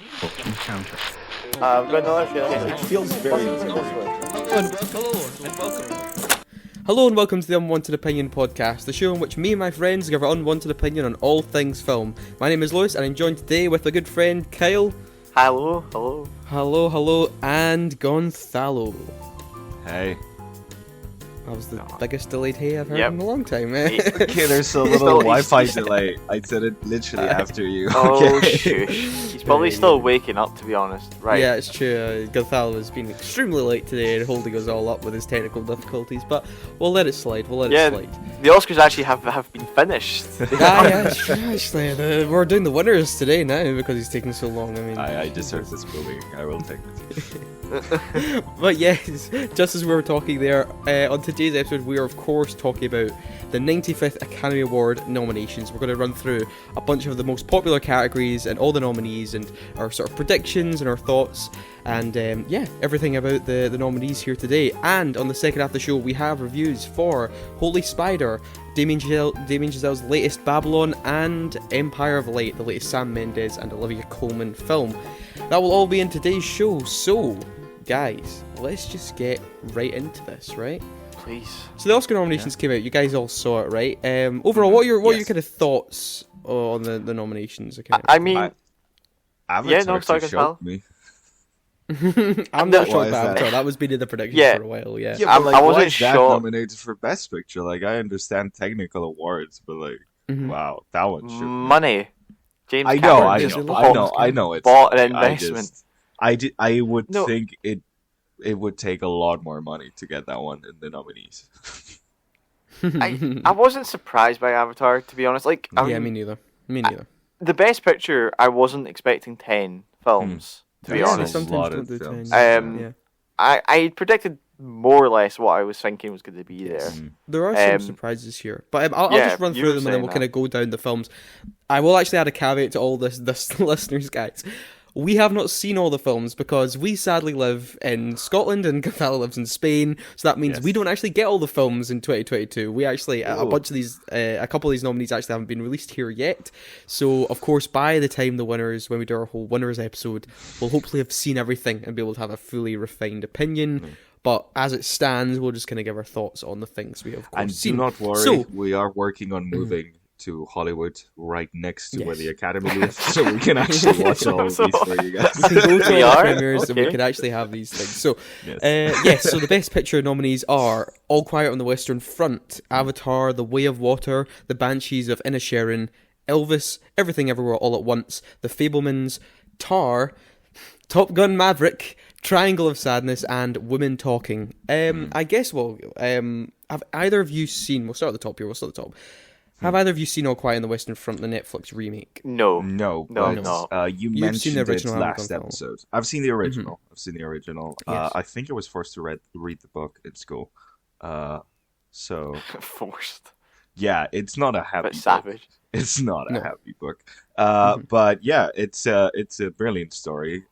encounter. But no, It feels very Hello and welcome to the Unwanted Opinion podcast, the show in which me and my friends give our unwanted opinion on all things film. My name is Lewis and I'm joined today with my good friend Kyle. Hello. Hello, and Gonzalo. Hey. That was the biggest delayed hey I've heard Yep. in a long time. Okay, there's a little Still- Wi-Fi delay. I said it literally after you. Oh, Okay. shush. He's probably still waking up, to be honest. Right. Yeah, it's true. Gonzalo has been extremely late today and holding us all up with his technical difficulties, but we'll let it slide. Yeah. The Oscars actually have been finished. Yeah, it's true, actually. We're doing the winners today now because he's taking so long. I mean, I deserve this movie. I will take it. But yes, just as we were talking there, on today's episode we are of course talking about the 95th Academy Award nominations. We're going to run through a bunch of the most popular categories and all the nominees and our sort of predictions and our thoughts and everything about the nominees here today. And on the second half of the show we have reviews for Holy Spider, Damien Chazelle's latest Babylon, and Empire of Light, the latest Sam Mendes and Olivia Colman film. That will all be in today's show, so guys, let's just get right into this, right? Please. So the Oscar nominations came out. You guys all saw it, right? Overall, what are your kind of thoughts on the nominations? I mean, Avatar sorry, shocked me. I'm not Why sure is about that? Avatar. That was been in the predictions Yeah. for a while. Yeah. Yeah, but like, I why wasn't is that sure. nominated for Best Picture? Like, I understand technical awards, but like, wow, that one should. money. James I know, Cameron I just know, I know. It's bought an I investment. just- I would No. think it would take a lot more money to get that one in the nominees. I wasn't surprised by Avatar, to be honest. Like, I Yeah, mean, me neither. the Best Picture, I wasn't expecting 10 films, to be Yeah, honest. sometimes A lot don't of do films. 10. Um, Yeah. I predicted more or less what I was thinking was going to be there. There are some Um, surprises here, but I'll yeah, just run you through were them and then saying we'll that. kind of go down the films. I will actually add a caveat to all this listeners, guys. We have not seen all the films because we sadly live in Scotland and Gonzalo lives in Spain, so that means we don't actually get all the films in 2022. We actually, a bunch of these, a couple of these nominees actually haven't been released here yet. So, of course, by the time the winners, when we do our whole winners episode, we'll hopefully have seen everything and be able to have a fully refined opinion. But as it stands, we'll just kind of give our thoughts on the things we have, of course, And seen. do not worry, So, we are working on moving to Hollywood right next to where Yes. the Academy lives, so we can actually watch all of these for you guys. we can go to We all the are? premieres and we Okay. can actually have these things. So, Yes. so the Best Picture nominees are All Quiet on the Western Front, Avatar, The Way of Water, The Banshees of Inisherin, Elvis, Everything Everywhere All at Once, The Fabelmans, Tar, Top Gun Maverick, Triangle of Sadness, and Women Talking. I guess, have either of you seen, we'll start at the top here, have either of you seen All Quiet on the Western Front, the Netflix remake? No. No, No, but no. you You've mentioned seen the original, it haven't you, last Gonzalo? episode. I've seen the original. Yes. I think I was forced to read the book in school. So Forced. yeah, it's not a happy But book. savage. It's not a No. happy book. But yeah, it's a brilliant story.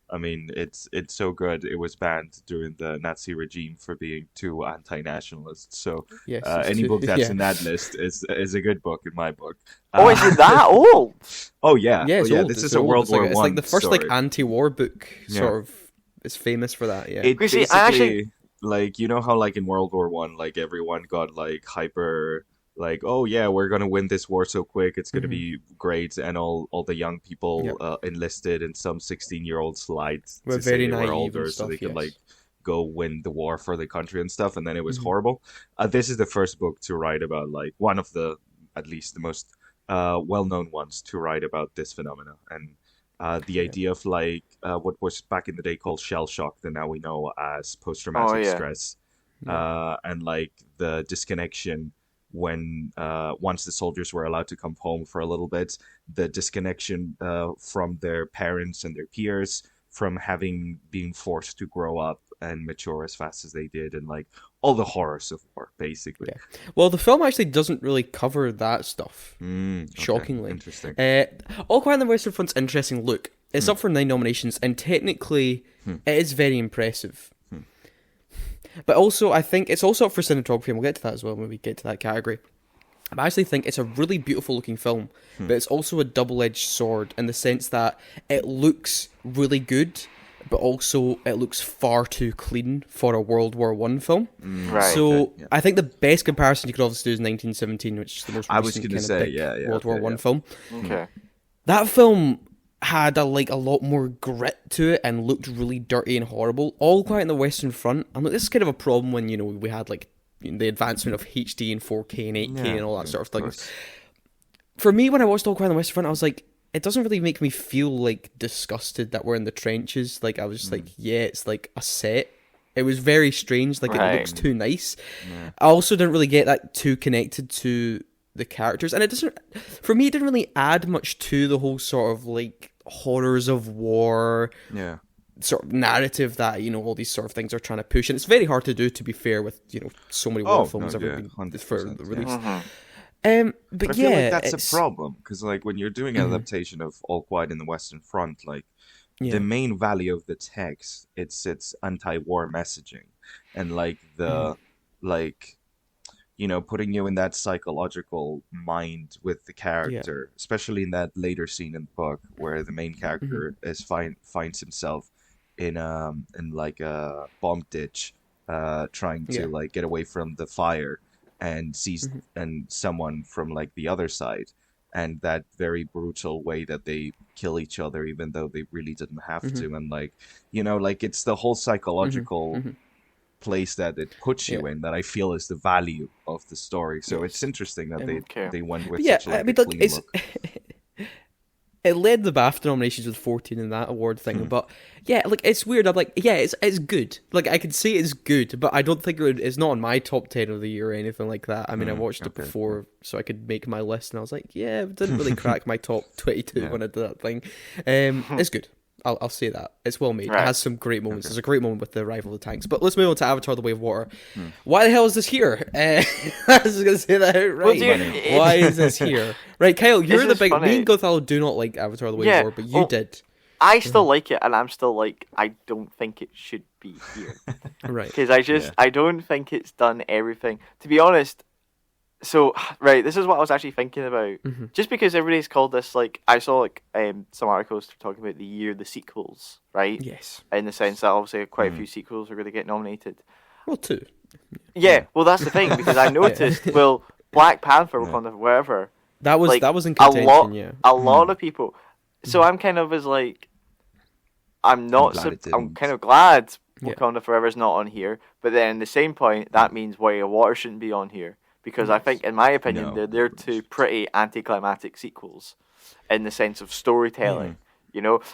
I mean, it's so good. It was banned during the Nazi regime for being too anti-nationalist. So Yes. any book that's yeah. in that list is a good book in my book. Oh, is it that old? Oh yeah, Yeah, oh, it's yeah. old. This It's is a old. World It's like, War it's One like the first story. like anti-war book. Yeah. Sort of, is famous for that. Yeah. It See, basically, I actually- like, you know how like in World War One, like everyone got like hyper, like, oh yeah, we're gonna win this war so quick, it's gonna be great, and all the young people enlisted, and some 16-year-olds lied We're to say very they were naive older and so stuff, they could yes. like go win the war for the country and stuff, and then it was horrible. This is the first book to write about, like, one of the, at least the most well-known ones to write about this phenomena, and the idea of like what was back in the day called shell shock, and now we know as post-traumatic stress, and like the disconnection when once the soldiers were allowed to come home for a little bit, the disconnection from their parents and their peers, from having been forced to grow up and mature as fast as they did, and like all the horrors of war, basically. Yeah. Well, the film actually doesn't really cover that stuff. Okay. Shockingly. Interesting. All Quiet on the Western Front's interesting look. It's up for 9 nominations, and technically, it is very impressive. But also, I think it's also up for cinematography, and we'll get to that as well when we get to that category. I actually think it's a really beautiful looking film, but it's also a double-edged sword in the sense that it looks really good, but also it looks far too clean for a World War One film. Right. So I think the best comparison you could obviously do is 1917, which is the most recent World War One film. Okay. That film had a lot more grit to it and looked really dirty and horrible. All Quiet on the Western Front. And this is kind of a problem when we had the advancement of HD and 4K and 8K and all that sort of things. For me, when I watched All Quiet on the Western Front, I was like, it doesn't really make me feel disgusted that we're in the trenches. I was just it's like a set. It was very strange. It looks too nice. Yeah. I also didn't really get that too connected to the characters, and it didn't really add much to the whole sort of horrors of war sort of narrative that all these sort of things are trying to push, and it's very hard to do, to be fair, with so many war films ever been for the release. But I feel that's a problem, because when you're doing an adaptation of All Quiet in the Western Front, the main value of the text, it's anti-war messaging, and putting you in that psychological mind with the character, especially in that later scene in the book where the main character finds himself in a bomb ditch, trying to get away from the fire, and sees and someone from the other side, and that very brutal way that they kill each other even though they really didn't have to, and it's the whole psychological place that it puts you in that I feel is the value of the story. So it's interesting that they went with such a clean look. It led the BAFTA nominations with 14 in that award thing, but it's weird. I'm it's good. I can say it's good, but I don't think it's not on my top 10 of the year or anything like that. I mean, I watched it before so I could make my list, and I was it didn't really crack my top 22 when I did that thing. It's good. I'll say that. It's well made. Right. It has some great moments. There's a great moment with the arrival of the tanks. But let's move on to Avatar: The Way of Water. Why the hell is this here? I was going to say that out right. Well, why is this here? Right, Kyle, you're the big... Funny. Me and Gothalo do not like Avatar: The Way of Water, but you did. I still like it, and I'm still I don't think it should be here. Right. Because I don't think it's done everything. To be honest... So, this is what I was actually thinking about. Just because everybody's called this, I saw, some articles talking about the year of the sequels, right? Yes. In the sense that, obviously, quite a few sequels are going to get nominated. Well, 2. Yeah, well, that's the thing, because I noticed, Black Panther, Wakanda, wherever... That was in contention, a lot of people... So I'm kind of I'm kind of glad Wakanda Forever is not on here, but then at the same point, that means Way of Water shouldn't be on here. Because I think, in my opinion, they're two pretty anticlimactic sequels in the sense of storytelling.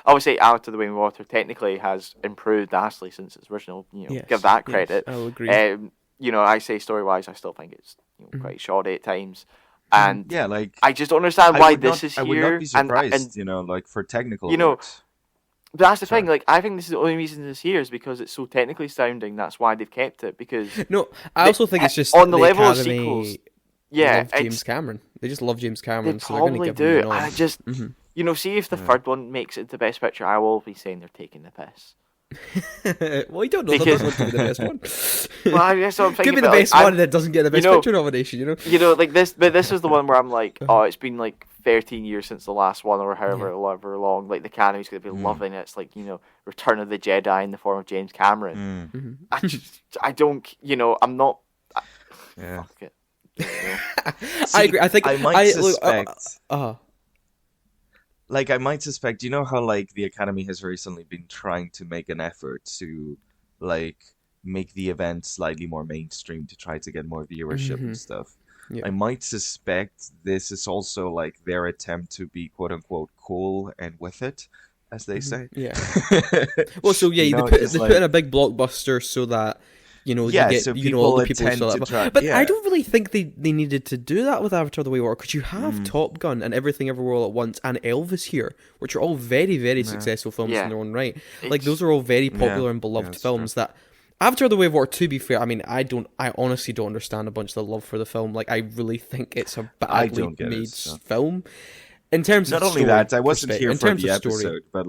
Obviously, Out of the Way of Water technically has improved vastly since its original. Give that credit. I'll agree. I say story-wise, I still think it's quite shoddy at times. And I just don't understand why this is here. I would not be surprised, for technical. But that's the thing. I think this is the only reason it's here is because it's so technically sounding. That's why they've kept it. Because I also think it's just on the level of Academy sequels. Yeah, love James Cameron. They just love James Cameron. They so they're probably do. And I just, see if the third one makes it the best picture. I will be saying they're taking the piss. Well, you don't know. That doesn't give me the best one. Well, I guess what I'm thinking. Give me the best one that doesn't get the best picture nomination. This. But this is the one where I'm it's been 13 years since the last one, or however long. The Academy's going to be loving it. It's Return of the Jedi in the form of James Cameron. I don't. I'm not. Fuck it. I agree. I think I might suspect. I might suspect, how the Academy has recently been trying to make an effort to make the event slightly more mainstream to try to get more viewership and stuff. Yeah. I might suspect this is also their attempt to be quote unquote cool and with it, as they say. Yeah. Well, so they put in a big blockbuster so that you get so all the people tend saw to that. try, But I don't really think they needed to do that with Avatar: The Way of Water, because you have Top Gun and Everything Everywhere All at Once and Elvis here, which are all very, very successful films in their own right. Those are all very popular and beloved films that Avatar: The Way of Water, to be fair, I mean, I honestly don't understand a bunch of the love for the film. I really think it's a badly made film. In terms not of only story, that, I wasn't here for the story, episode, but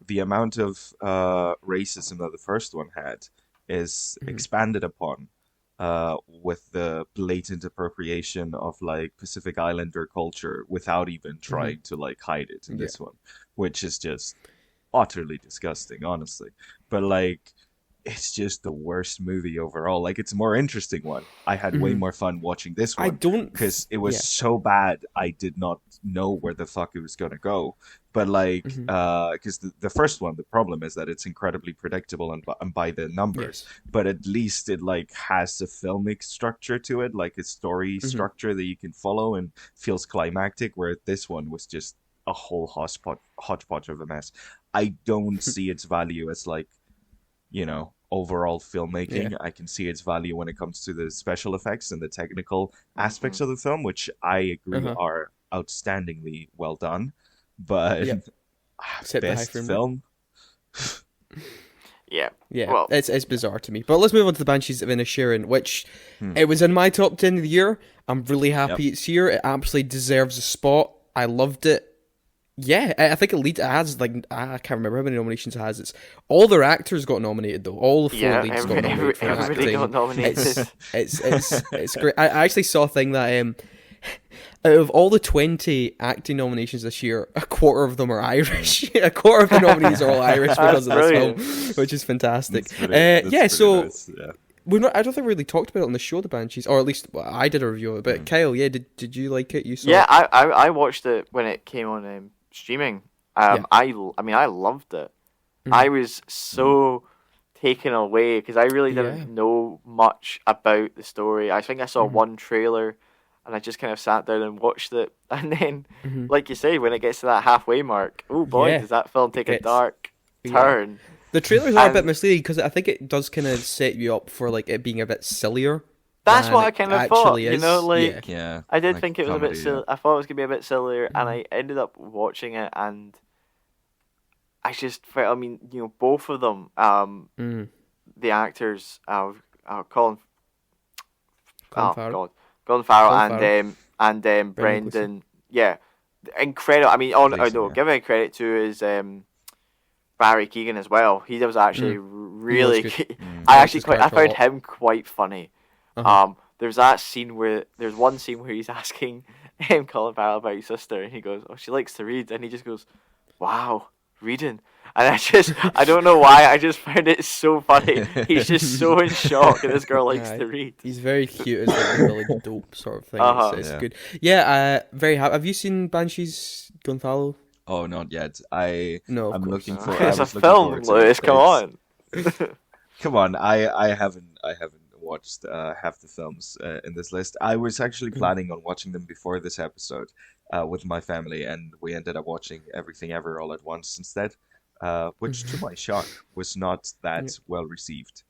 the amount of racism that the first one had is expanded upon with the blatant appropriation of like Pacific Islander culture without even trying to like hide it in this one, which is just utterly disgusting, honestly. But like, it's just the worst movie overall. Like, it's a more interesting one. I had way more fun watching this one. Because it was so bad, I did not know where the fuck it was gonna go. But like, because the first one, the problem is that it's incredibly predictable and by the numbers. But at least it like has a filmic structure to it, like a story structure that you can follow and feels climactic. Where this one was just a whole hodgepodge of a mess. I don't see its value as like, you know, overall filmmaking. I can see its value when it comes to the special effects and the technical aspects of the film, which I agree are outstandingly well done. But best film. Yeah. Well, it's bizarre to me. But let's move on to the Banshees of Inisherin, which it was in my top 10 of the year. I'm really happy it's here. It absolutely deserves a spot. I loved it. Yeah, I think it has, like, I can't remember how many nominations it has. It's all their actors got nominated, though. All the four leads got nominated for everybody acting. got nominated. It's great. I actually saw a thing that out of all the 20 acting nominations this year, a quarter of them are Irish. A quarter of the nominees are all Irish because of this film, which is fantastic. Nice. I don't think we really talked about it on the show, The Banshees, or at least I did a review of it. But Kyle, did you like it? You saw it? I watched it when it came on streaming. I loved it. I was so taken away because I really didn't know much about the story. I think I saw one trailer and I just kind of sat down and watched it. And then, like you say, when it gets to that halfway mark, oh boy, does that film take a dark turn. The trailers are a bit misleading because I think it does kind of set you up for like it being a bit sillier. That's what I kind of thought, is. you know, like, I did like think it was comedy, a bit silly. I thought it was going to be a bit sillier, and I ended up watching it, and I just felt, I mean, you know, both of them, the actors, Colin Farrell and Brendan, incredible. I mean, giving credit to is Barry Keoghan as well. He was actually really. I found him quite funny. There's one scene where he's asking Colin Farrell about his sister, and he goes, "Oh, she likes to read," and he just goes, "Wow, reading." And I don't know why, I just found it so funny. He's just so in shock that this girl likes to read. He's very cute. It's like a really dope sort of thing. It's good. Yeah, very happy. Have you seen Banshees Gonfallo? Oh, not yet. I'm looking for. It's a film, Lewis. Come on. Come on. I haven't watched half the films in this list. I was actually planning on watching them before this episode with my family, and we ended up watching Everything Ever All at Once instead, which to my shock was not that well received.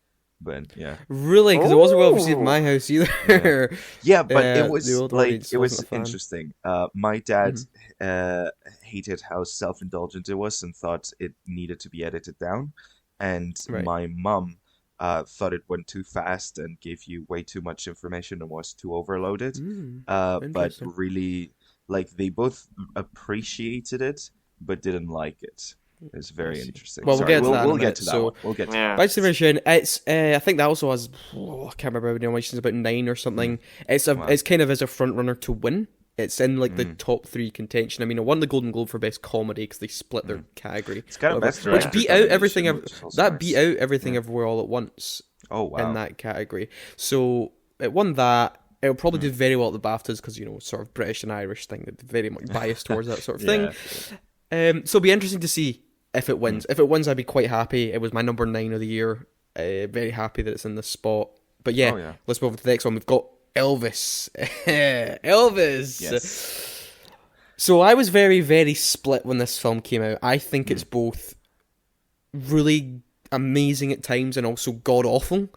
But really, because it wasn't well received in my house either. But it was like, it was interesting. My dad hated how self-indulgent it was and thought it needed to be edited down, and my mum thought it went too fast and gave you way too much information and was too overloaded. But really, like, they both appreciated it but didn't like it. It's very interesting. Well, we'll get to that. We'll get to that one. We'll get to that. Banshees of Inisherin, it's I think that also has I can't remember how many nominations, about 9 or something. It's kind of as a front runner to win. It's in like the top 3 contention. I mean, it won the Golden Globe for Best Comedy because they split their category. It's got a Best which beat out everything. That beat out Everything Everywhere All at Once. Oh wow! In that category, so it won that. It'll probably do very well at the BAFTAs because, you know, sort of British and Irish thing, very much biased towards that sort of thing. So it'll be interesting to see if it wins. If it wins, I'd be quite happy. It was my number 9 of the year. Very happy that it's in this spot. But let's move on to the next one. We've got Elvis. Elvis! Yes. So I was very, very split when this film came out. I think it's both really amazing at times and also god-awful.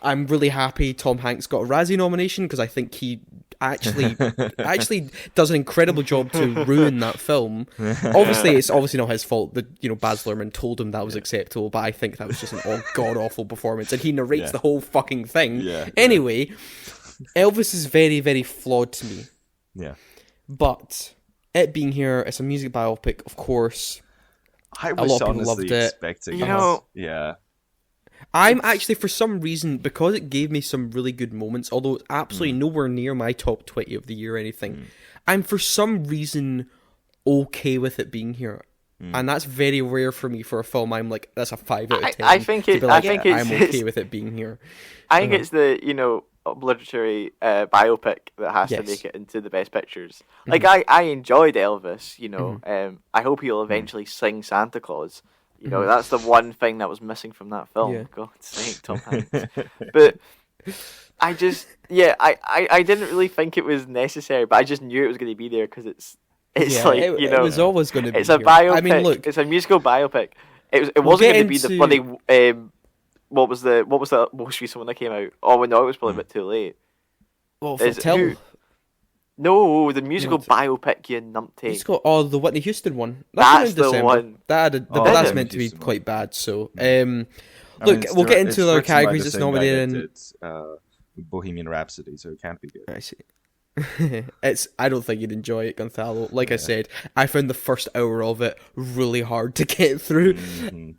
I'm really happy Tom Hanks got a Razzie nomination because I think he actually does an incredible job to ruin that film. Obviously, it's not his fault that, you know, Baz Luhrmann told him that was acceptable, but I think that was just an god-awful performance, and he narrates the whole fucking thing. Anyway, Elvis is very, very flawed to me. But it being here, it's a music biopic, of course. I was honestly expecting, you know, I'm actually, for some reason, because it gave me some really good moments, although it's absolutely nowhere near my top 20 of the year or anything, I'm for some reason okay with it being here. And that's very rare for me for a film. I'm like, that's a 5 out of 10. I think I'm okay with it being here. I think it's the, obligatory biopic that has to make it into the best pictures. Like, I enjoyed Elvis, I hope he'll eventually sing Santa Claus. That's the one thing that was missing from that film. Yeah. God's sake, Tom Hanks. But I just, I didn't really think it was necessary, but I just knew it was going to be there because it's it was always going to be. It's a here. biopic. I mean, look, it's a musical biopic. It wasn't going to be the bloody. What was the most recent one that came out? Oh, no, it was probably a bit too late. Well, tell. No, the musical biopic, you numpty. The Whitney Houston one. That's the one. But that's meant to be quite bad. So, look, we'll get into the other categories that's nominated. It's Bohemian Rhapsody, so it can't be good. I see. I don't think you'd enjoy it, Gonzalo. Like I said, I found the first hour of it really hard to get through.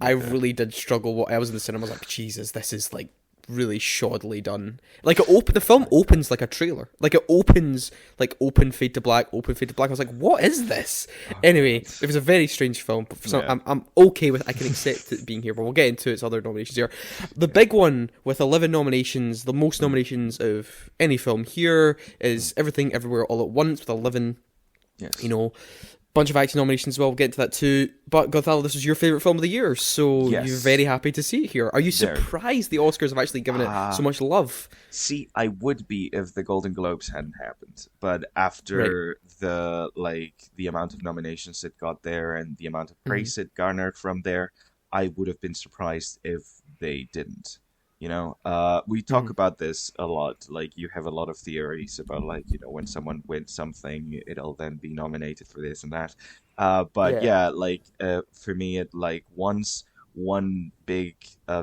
I really did struggle. I was in the cinema, I was like, Jesus, this is like really shoddily done. Like the film opens like a trailer. Like it opens like open fade to black, open fade to black. I was like, what is this? Anyway, it was a very strange film, but for some, I'm okay with. I can accept it being here, but we'll get into its other nominations here. The big one with 11 nominations, the most nominations of any film here, is Everything Everywhere All at Once with 11. Yes. Bunch of acting nominations as well. We'll get into that too. But Gonzalo, this was your favourite film of the year, so you're very happy to see it here. Are you surprised the Oscars have actually given it so much love? See, I would be if the Golden Globes hadn't happened. But after the amount of nominations it got there and the amount of praise it garnered from there, I would have been surprised if they didn't. We talk about this a lot. Like, you have a lot of theories about, when someone wins something, it'll then be nominated for this and that. For me, once one big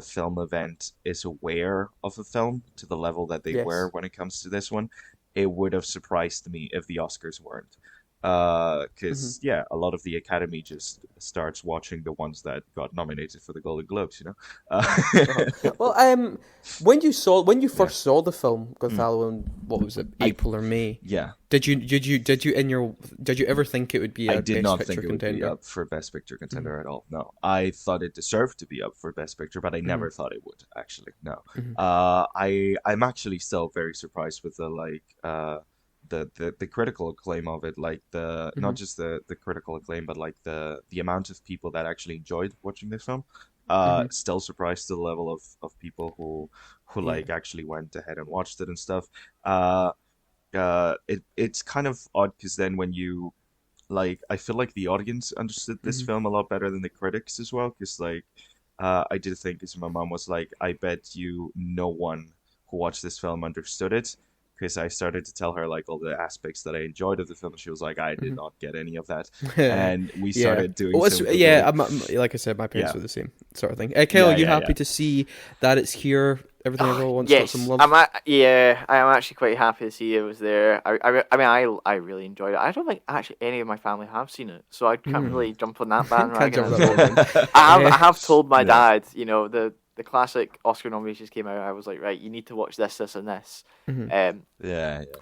film event is aware of a film to the level that they were when it comes to this one, it would have surprised me if the Oscars weren't. Because a lot of the Academy just starts watching the ones that got nominated for the Golden Globes, Well, when you first saw the film, Gonzalo, in what was it, April or May? Yeah. Did you ever think it would be a I did Best not Picture think it contender? would be up for Best Picture contender at all. No, I thought it deserved to be up for Best Picture, but I never thought it would. Actually, no. I'm actually still very surprised with the critical acclaim of it, not just the critical acclaim, but the amount of people that actually enjoyed watching this film. Still surprised to the level of people who actually went ahead and watched it and stuff. It's kind of odd because then when you I feel like the audience understood this film a lot better than the critics as well, because I did think, because my mom was like, I bet you no one who watched this film understood it. Because I started to tell her all the aspects that I enjoyed of the film, she was like, "I did not get any of that," and we started doing. Like I said, my parents were the same sort of thing. Kyle, are you happy to see that it's here? Everything everyone wants got some love. I am actually quite happy to see it was there. I really enjoyed it. I don't think actually any of my family have seen it, so I can't really jump on that bandwagon. I have told my dad, the classic Oscar nominations came out. I was like, right, you need to watch this, this, and this. I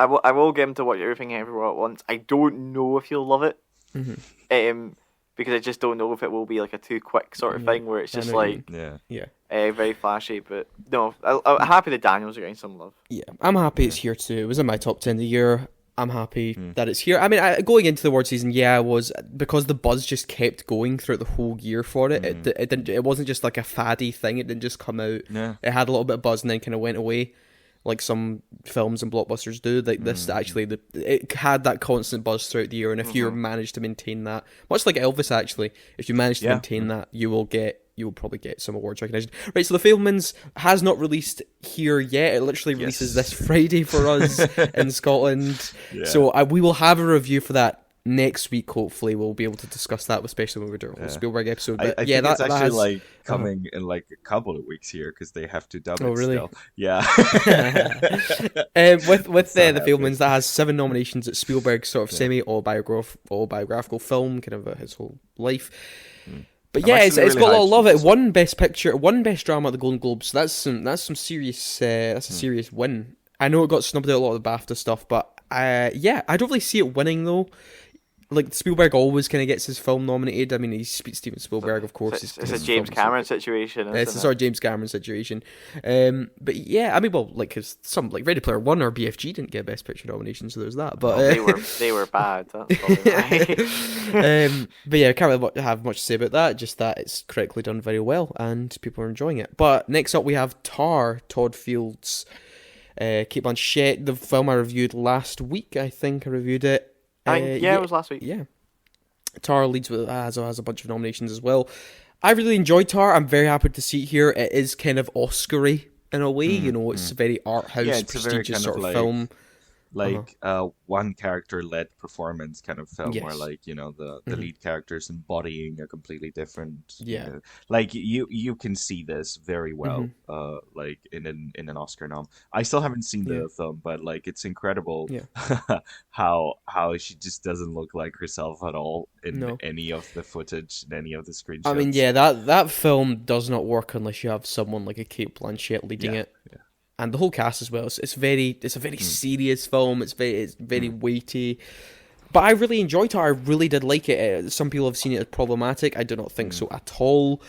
will get him to watch Everything Everywhere at Once. I don't know if he'll love it, because I just don't know if it will be like a too quick sort of thing where it's just very flashy. But no, I'm happy that Daniels are getting some love. Yeah, I'm happy it's here too. It was in my top 10 of the year. I'm happy that it's here. I mean, going into the award season, I was, because the buzz just kept going throughout the whole year for it. It wasn't just like a faddy thing. It didn't just come out. It had a little bit of buzz and then kind of went away, like some films and blockbusters do. Like this, actually, it had that constant buzz throughout the year. And if you managed to maintain that, much like Elvis, actually, if you manage to maintain that, you will probably get some awards recognition. Right, so The Fabelmans has not released here yet. It literally releases this Friday for us in Scotland. So we will have a review for that next week. Hopefully we'll be able to discuss that, especially when we do our Spielberg episode. But I think it's actually coming in a couple of weeks here, because they have to dub it still. Yeah. with The Fabelmans, that has 7 nominations at Spielberg's sort of semi-autobiographical film, kind of his whole life. But yeah, it's really got a lot of hyped love. for It this won Best Picture, won Best Drama at the Golden Globes. So that's some serious. That's a serious win. I know it got snubbed out a lot of the BAFTA stuff, but yeah, I don't really see it winning though. Like Spielberg always kind of gets his film nominated. I mean, he's Steven Spielberg, of course. It's a James Cameron situation. It's a sort of James Cameron situation. But yeah, I mean, well, like cause some like Ready Player One or BFG didn't get Best Picture nomination, so there's that. But they were bad. That's probably why. but yeah, I can't really have much to say about that. Just that it's critically done very well and people are enjoying it. But next up we have Tar, Todd Field's Kate Blanchett, the film I reviewed last week. I think I reviewed it. It was last week. Yeah. Tar leads with has a bunch of nominations as well. I really enjoyed Tar. I'm very happy to see it here. It is kind of Oscar-y in a way, it's a very art house, prestigious sort of film. One character-led performance kind of film, Yes. where the lead character's embodying a completely different. Yeah. You can see this very well, in an Oscar nom. I still haven't seen the film, but it's incredible how she just doesn't look like herself at all in any of the footage, in any of the screenshots. I mean, yeah, that film does not work unless you have someone like a Kate Blanchett leading it. Yeah. And the whole cast as well. It's a very serious film. It's very weighty. But I really enjoyed it. I really did like it. Some people have seen it as problematic. I do not think so at all.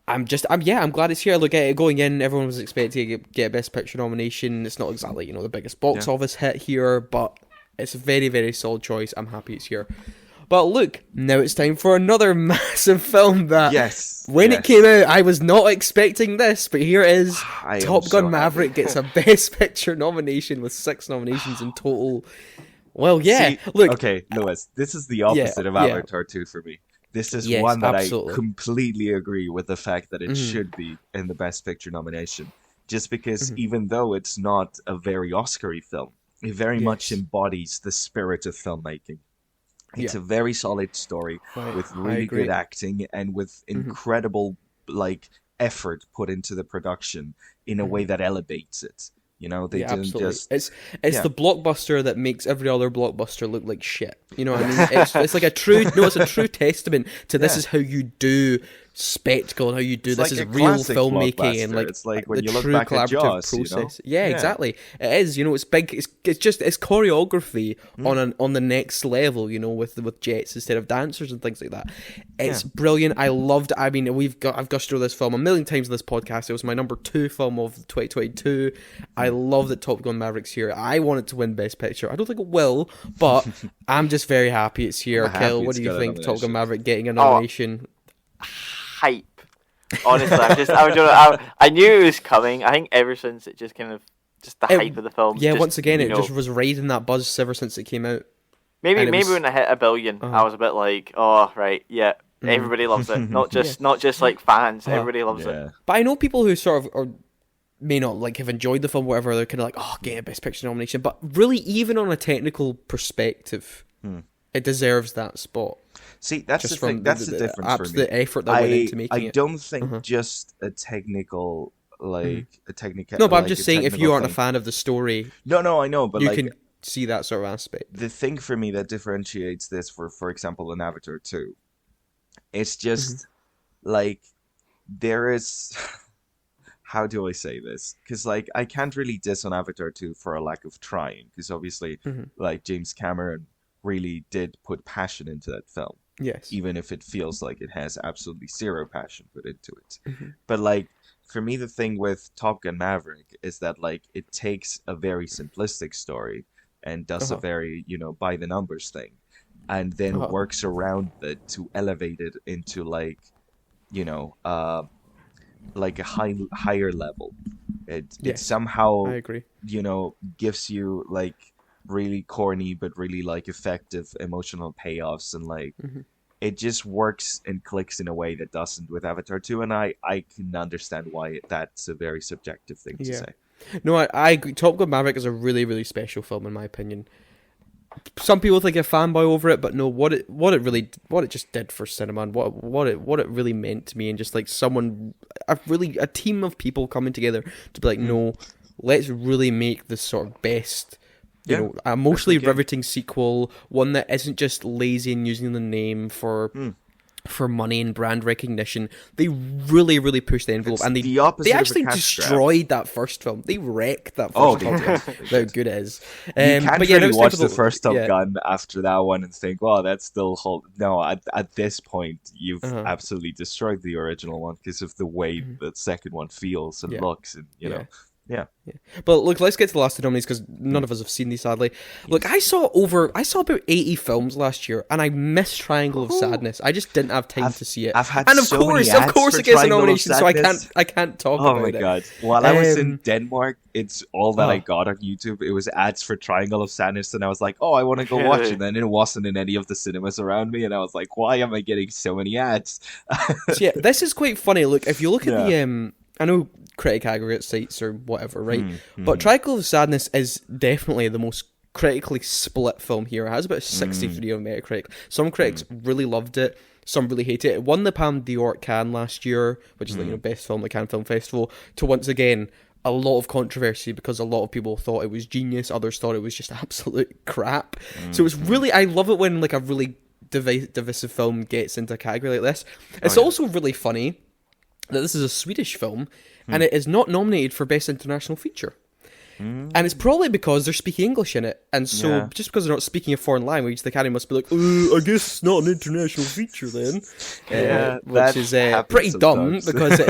I'm glad it's here. Look at it going in. Everyone was expecting to get a Best Picture nomination. It's not exactly the biggest box office hit here, but it's a very, very solid choice. I'm happy it's here. But look, now it's time for another massive film that, when it came out, I was not expecting this, but here it is. Top Gun Maverick gets a Best Picture nomination with 6 nominations in total. Well, yeah. See, look. Okay, Lewis, this is the opposite of Avatar 2 for me. This is one that I completely agree with the fact that it should be in the Best Picture nomination. Just because even though it's not a very Oscar-y film, it very much embodies the spirit of filmmaking. It's a very solid story with really good acting and with incredible effort put into the production in a way that elevates it. They didn't just. It's the blockbuster that makes every other blockbuster look like shit. You know what I mean? It's like a true. No, it's a true testament to this is how you do spectacle and how you do it's this like is real filmmaking blockbuster. and it's like when the you look true back at collaborative Jaws, process. Yeah, exactly. It is. It's big. It's just choreography on the next level. With jets instead of dancers and things like that. It's brilliant. I loved. I mean, I've gushed over this film a million times in this podcast. It was my number 2 film of 2022. I love that Top Gun Maverick's here. I want it to win Best Picture. I don't think it will, but I'm just very happy it's here. Kel, what do you think? Top Gun Maverick getting a nomination. Hype. Honestly, I knew it was coming. I think ever since it just kind of the hype of the film. Yeah, once again, it just was riding that buzz ever since it came out. Maybe when I hit 1 billion, I was a bit like, oh right, yeah, everybody loves it. Not just like fans. Everybody loves it. But I know people who sort of may not have enjoyed the film, whatever. They're kind of like, oh, get a Best Picture nomination. But really, even on a technical perspective, it deserves that spot. See, that's just the thing. That's the difference for me. The effort that went into making it. I don't think just a technical, a technical. No, but I'm just saying, if you aren't a fan of the story, no, I know, but you can see that sort of aspect. The thing for me that differentiates this for example, an Avatar 2, it's just there is. How do I say this? Because I can't really diss on Avatar 2 for a lack of trying, because obviously James Cameron really did put passion into that film. Yes. Even if it feels like it has absolutely zero passion put into it. But for me, the thing with Top Gun Maverick is that it takes a very simplistic story and does a very by the numbers thing, and then works around it to elevate it into a higher level. It somehow I agree. Gives you really corny but really effective emotional payoffs, and it just works and clicks in a way that doesn't with Avatar 2, and I can understand why that's a very subjective thing to say. No, I agree. Top Gun Maverick is a really, really special film in my opinion. Some people think a fanboy over it, but no, what it just did for cinema and what it really meant to me, and just a team of people coming together to be no, let's really make this sort of best, a emotionally riveting sequel, one that isn't just lazy and using the name for for money and brand recognition. They really, really pushed the envelope, and the opposite they of a actually cash grab. destroyed that first film. They wrecked that first Oh, film. they did. How good it is. You can't but yeah, really now watch it's the time for first Top yeah. Gun after that one and think, "Well, that's still No, at this point, you've absolutely destroyed the original one because of the way the second one feels and looks, and you know. Yeah. But look, let's get to the last two nominees because none of us have seen these, sadly. Look, I saw about 80 films last year, and I missed Triangle of Sadness. I just didn't have time to see it. I've had and of so course, many ads of course, for it gets a Triangle of nomination, so Sadness. I can't talk about it. Oh my god! While I was in Um, Denmark, it's all that I got on YouTube. It was ads for Triangle of Sadness, and I was like, "Oh, I want to go watch it." And then it wasn't in any of the cinemas around me, and I was like, "Why am I getting so many ads?" So yeah, this is quite funny. Look, if you look at Yeah. the I know critic aggregate sites or whatever, right? But Triangle of Sadness is definitely the most critically split film here. It has about 63 on Metacritic. Some critics really loved it. Some really hate it. It won the Palme d'Or at Cannes last year, which is like best film at Cannes Film Festival. To once again a lot of controversy because a lot of people thought it was genius. Others thought it was just absolute crap. So it's really, I love it when like a really divisive film gets into a category like this. It's also really funny that this is a Swedish film and it is not nominated for Best International Feature. And it's probably because they're speaking English in it. And so just because they're not speaking a foreign language, the Academy must be like, I guess it's not an international feature then. Which is pretty dumb because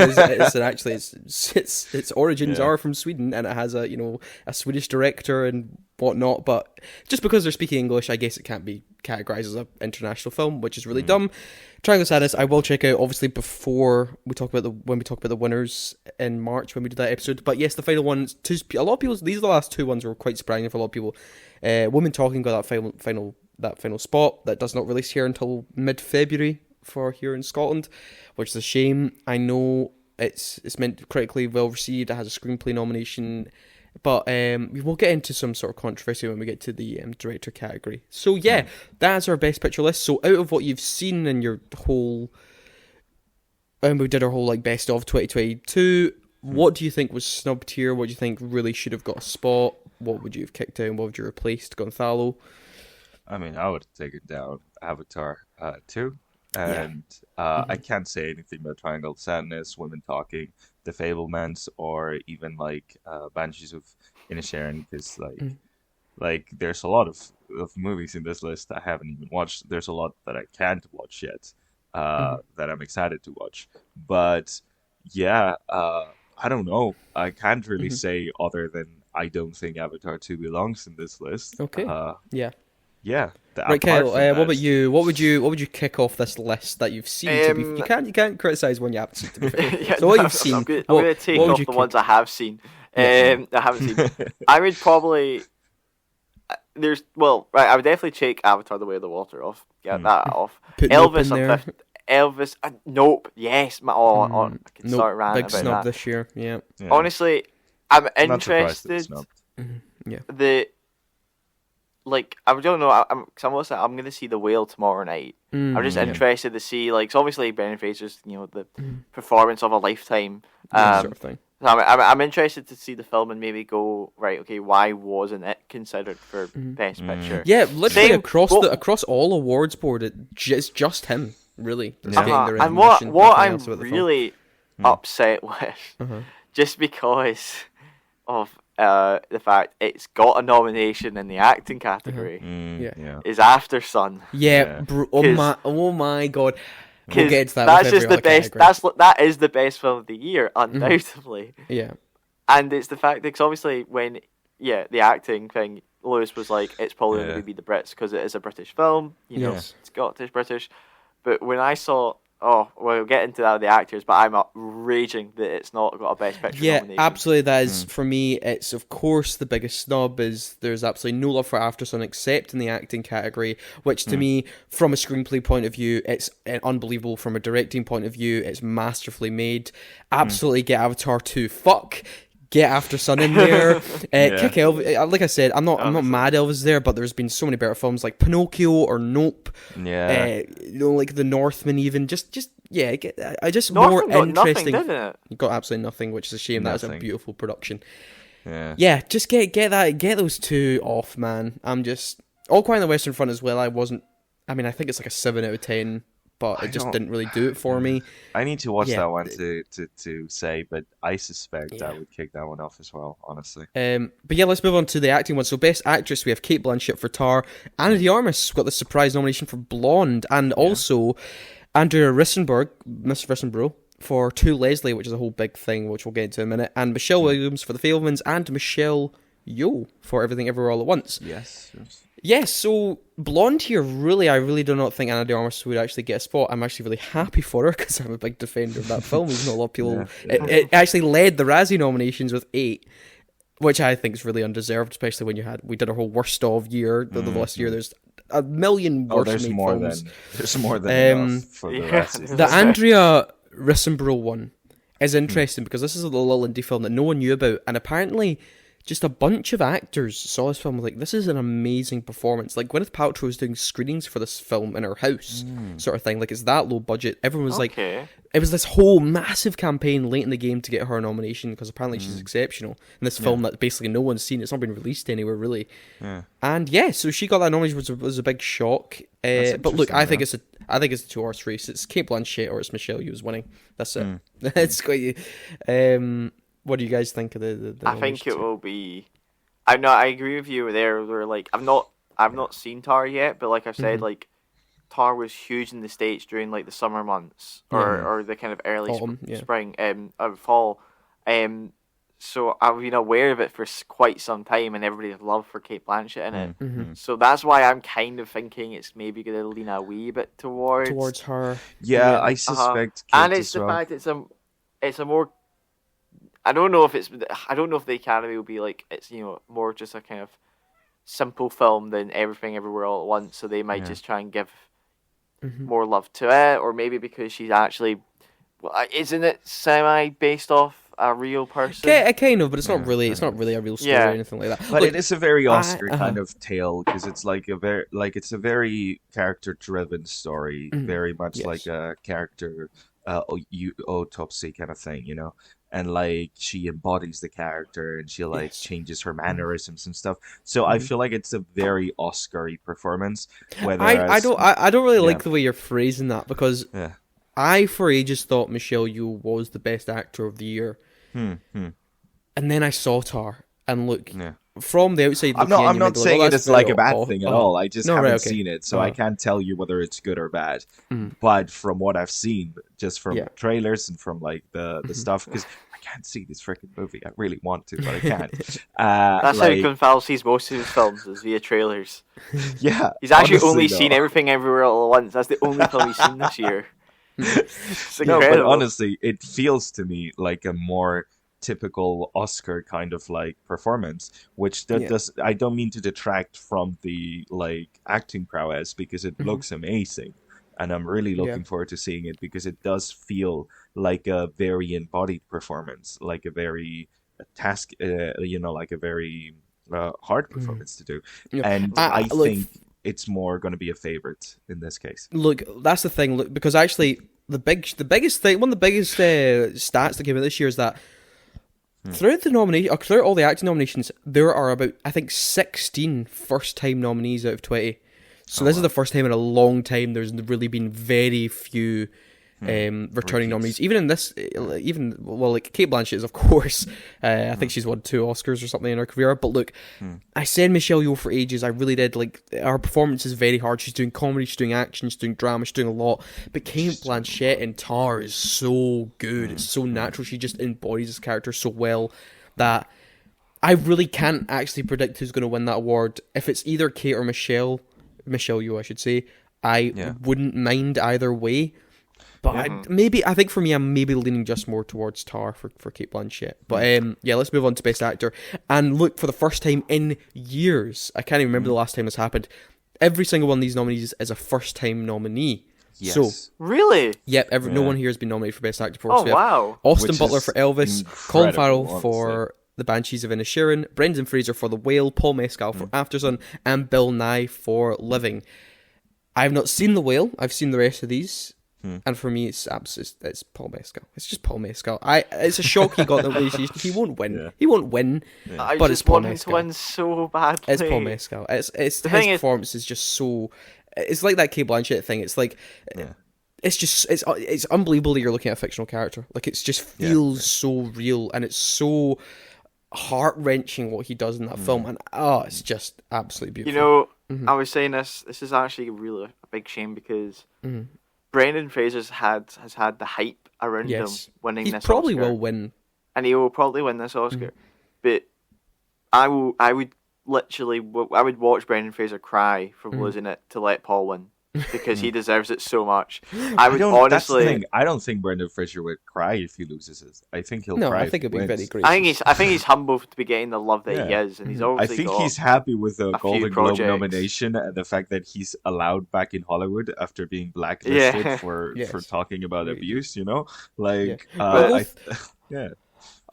its origins are from Sweden and it has a Swedish director and whatnot. But just because they're speaking English, I guess it can't be categorized as an international film, which is really dumb. Triangle of Sadness, I will check out obviously before we talk about the winners in March when we do that episode. But yes, the final ones. A lot of people. These are the last two ones were quite surprising for a lot of people. Women Talking got that final spot that does not release here until mid-February for here in Scotland, which is a shame. I know it's meant critically well received. It has a screenplay nomination. But we will get into some sort of controversy when we get to the director category. So yeah, that's our best picture list. So out of what you've seen in your whole, we did our whole like best of 2022. What do you think was snubbed here? What do you think really should have got a spot? What would you have kicked down? What would you have replaced? Gonzalo? I mean, I would have taken down Avatar 2. And I can't say anything about Triangle of Sadness, Women Talking, The Fablemans, or even like Banshees of Inisherin, because like there's a lot of movies in this list I haven't even watched. There's a lot that I can't watch yet that I'm excited to watch. But yeah, I don't know. I can't really say other than I don't think Avatar 2 belongs in this list. Okay. Yeah. Right, Kyle. What about you? What would you kick off this list that you've seen? You can't criticize when you haven't seen. To be fair. So what you've seen. I'm going to take off the ones I have seen. I haven't seen. I would probably. I would definitely take Avatar: The Way of the Water off. Get that off. Put Elvis Nope in there. Elvis. Nope. Yes. I can Nope, start ranting big about snub that. this year. Yeah. Honestly, I'm Not surprised interested. it's snubbed. I don't know. I'm going to see The Whale tomorrow night. I'm just interested to see, like, so obviously Brendan Fraser's, the performance of a lifetime. Sort of thing. So I'm interested to see the film and maybe go, right, okay, why wasn't it considered for Best Picture? Yeah, literally Same- across all awards board, it's just him really. That's getting the And recognition, what nothing I'm else about the film. really upset with, just because of the fact it's got a nomination in the acting category, is After Sun. Yeah, oh my god. We'll get to that. That's with just every the other best. category. That is the best film of the year, undoubtedly. Yeah. And it's the fact that, because obviously when the acting thing, Lewis was like, it's probably going to be the Brits because it is a British film. It's Scottish British. But when I saw, we'll get into that with the actors, but I'm raging that it's not got a Best Picture nomination. Yeah, absolutely. That is, for me, it's of course the biggest snub is there's absolutely no love for Aftersun except in the acting category, which to me, from a screenplay point of view, it's unbelievable. From a directing point of view, it's masterfully made. Absolutely get Avatar 2. Fuck. Get Aftersun in there. Kick Elvis. Like I said, I'm not mad Elvis is there, but there's been so many better films like Pinocchio or Nope. Yeah. Like The Northman even. Just Northman more got interesting. nothing, didn't it? You got absolutely nothing, which is a shame. That is a Nothing. beautiful production. Yeah. Just get those two off, man. I'm just All Quiet on the Western Front as well. I think it's like a 7 out of 10 but it just didn't really do it for me. I need to watch Yeah. that one to say, but I suspect I would kick that one off as well, honestly. But yeah, let's move on to the acting one. So best actress, we have Cate Blanchett for Tar. Anna de Armas got the surprise nomination for Blonde, and also Andrea Miss Rissenborough, for To Leslie, which is a whole big thing, which we'll get into in a minute, and Michelle Williams for The Fabelmans, and Michelle Yeoh for Everything Everywhere All at Once. Yes. Yes, so Blonde here, I really do not think Anna de Armas would actually get a spot. I'm actually really happy for her because I'm a big defender of that film. Even though a lot of people, it actually led the Razzie nominations with 8, which I think is really undeserved, especially when we did our whole worst of year. The last year, there's a million worst made films. There's more than enough for the Razzies. The Andrea Rissenborough one is interesting because this is a little indie film that no one knew about, and apparently just a bunch of actors saw this film like, this is an amazing performance. Like, Gwyneth Paltrow was doing screenings for this film in her house, sort of thing. Like, it's that low budget. Everyone was like, it was this whole massive campaign late in the game to get her a nomination because apparently she's exceptional in this film that basically no one's seen. It's not been released anywhere, really. And so she got that nomination, which was a big shock. But look, I think it's a 2-horse race. It's Cate Blanchett or it's Michelle Yeoh's winning. That's it. It's quite. What do you guys think of the I think it will be. I agree with you there. Where like I've not seen Tar yet, but like I've said, like Tar was huge in the States during like the summer months or the kind of early Autumn, spring or fall. So I've been aware of it for quite some time, and everybody's love for Cate Blanchett in it. So that's why I'm kind of thinking it's maybe going to lean a wee bit towards her. Yeah, I suspect. And it's the fact it's a more. I don't know if the Academy will be like it's more just a kind of simple film than Everything Everywhere All at Once, so they might just try and give more love to it, or maybe because she's actually, isn't it semi based off a real person? Yeah, kind of, but it's not really. It's not really a real story or anything like that. But Look, it is a very Oscar kind of tale because it's like it's a very character driven story, very much like a character autopsy kind of thing, and like she embodies the character and she like changes her mannerisms and stuff. So I feel like it's a very Oscar-y performance. I don't really like the way you're phrasing that because I for ages thought Michelle Yeoh was the best actor of the year, and then I saw Tar and look. From the outside, I'm not saying it's like a bad thing at all. I just haven't seen it, so I can't tell you whether it's good or bad. But from what I've seen, just from trailers and from like the stuff, because I can't see this freaking movie. I really want to, but I can't. That's how Gonzalo sees most of his films, is via trailers. Yeah, he's actually only seen Everything Everywhere All at Once. That's the only film he's seen this year. It's incredible. No, but honestly, it feels to me like a more typical Oscar kind of like performance, which does. I don't mean to detract from the like acting prowess because it looks amazing, and I'm really looking forward to seeing it because it does feel like a very embodied performance, like a very like a very hard performance to do, and I think it's more going to be a favorite in this case. Look, that's the thing. Look, because actually the biggest thing, one of the biggest stats that came out this year is that. Throughout all the acting nominations, there are about, I think, 16 first-time nominees out of 20. So this is the first time in a long time there's really been very few returning nominees. Even in this, like Cate Blanchett is, of course, I think she's won 2 Oscars or something in her career. But look, I said Michelle Yeoh for ages. I really did. Like, her performance is very hard. She's doing comedy, she's doing action, she's doing drama, she's doing a lot. But Cate Blanchett in Tar is so good. It's so natural. She just embodies this character so well that I really can't actually predict who's going to win that award. If it's either Cate or Michelle Yeoh, I should say, I wouldn't mind either way. But I think for me, I'm maybe leaning just more towards Tar for Cate Blanchett. But let's move on to Best Actor. And look, for the first time in years, I can't even remember the last time this happened, every single one of these nominees is a first-time nominee. Yes. So, really? Yep, no one here has been nominated for Best Actor before. Oh, wow. Austin Butler for Elvis, Colin Farrell for The Banshees of Inisherin, Brendan Fraser for The Whale, Paul Mescal for Aftersun, and Bill Nye for Living. I have not seen The Whale. I've seen the rest of these. And for me, it's Paul Mescal. It's just Paul Mescal. It's a shock he got the nomination. He won't win. Yeah. He won't win. Yeah. But it's Paul Mescal. I just want him to win so badly. It's Paul Mescal. His performance is just so. It's like that Cate Blanchett thing. It's like it's unbelievable that you're looking at a fictional character. Like, it just feels so real, and it's so heart-wrenching what he does in that film, and it's just absolutely beautiful. I was saying this is actually really a big shame, because Brendan Fraser's has had the hype around him winning this probably Oscar. will win, and he will probably win this Oscar. But I would watch Brendan Fraser cry for losing it to let Paul win, because he deserves it so much. That's the thing. I don't think Brendan Fraser would cry if he loses it. I think he'll cry. No, I think it'd be very great. I think he's humble to be getting the love that he is, and he's obviously. I think he's happy with the Golden Globe nomination and the fact that he's allowed back in Hollywood after being blacklisted for talking about abuse. You know, like I'll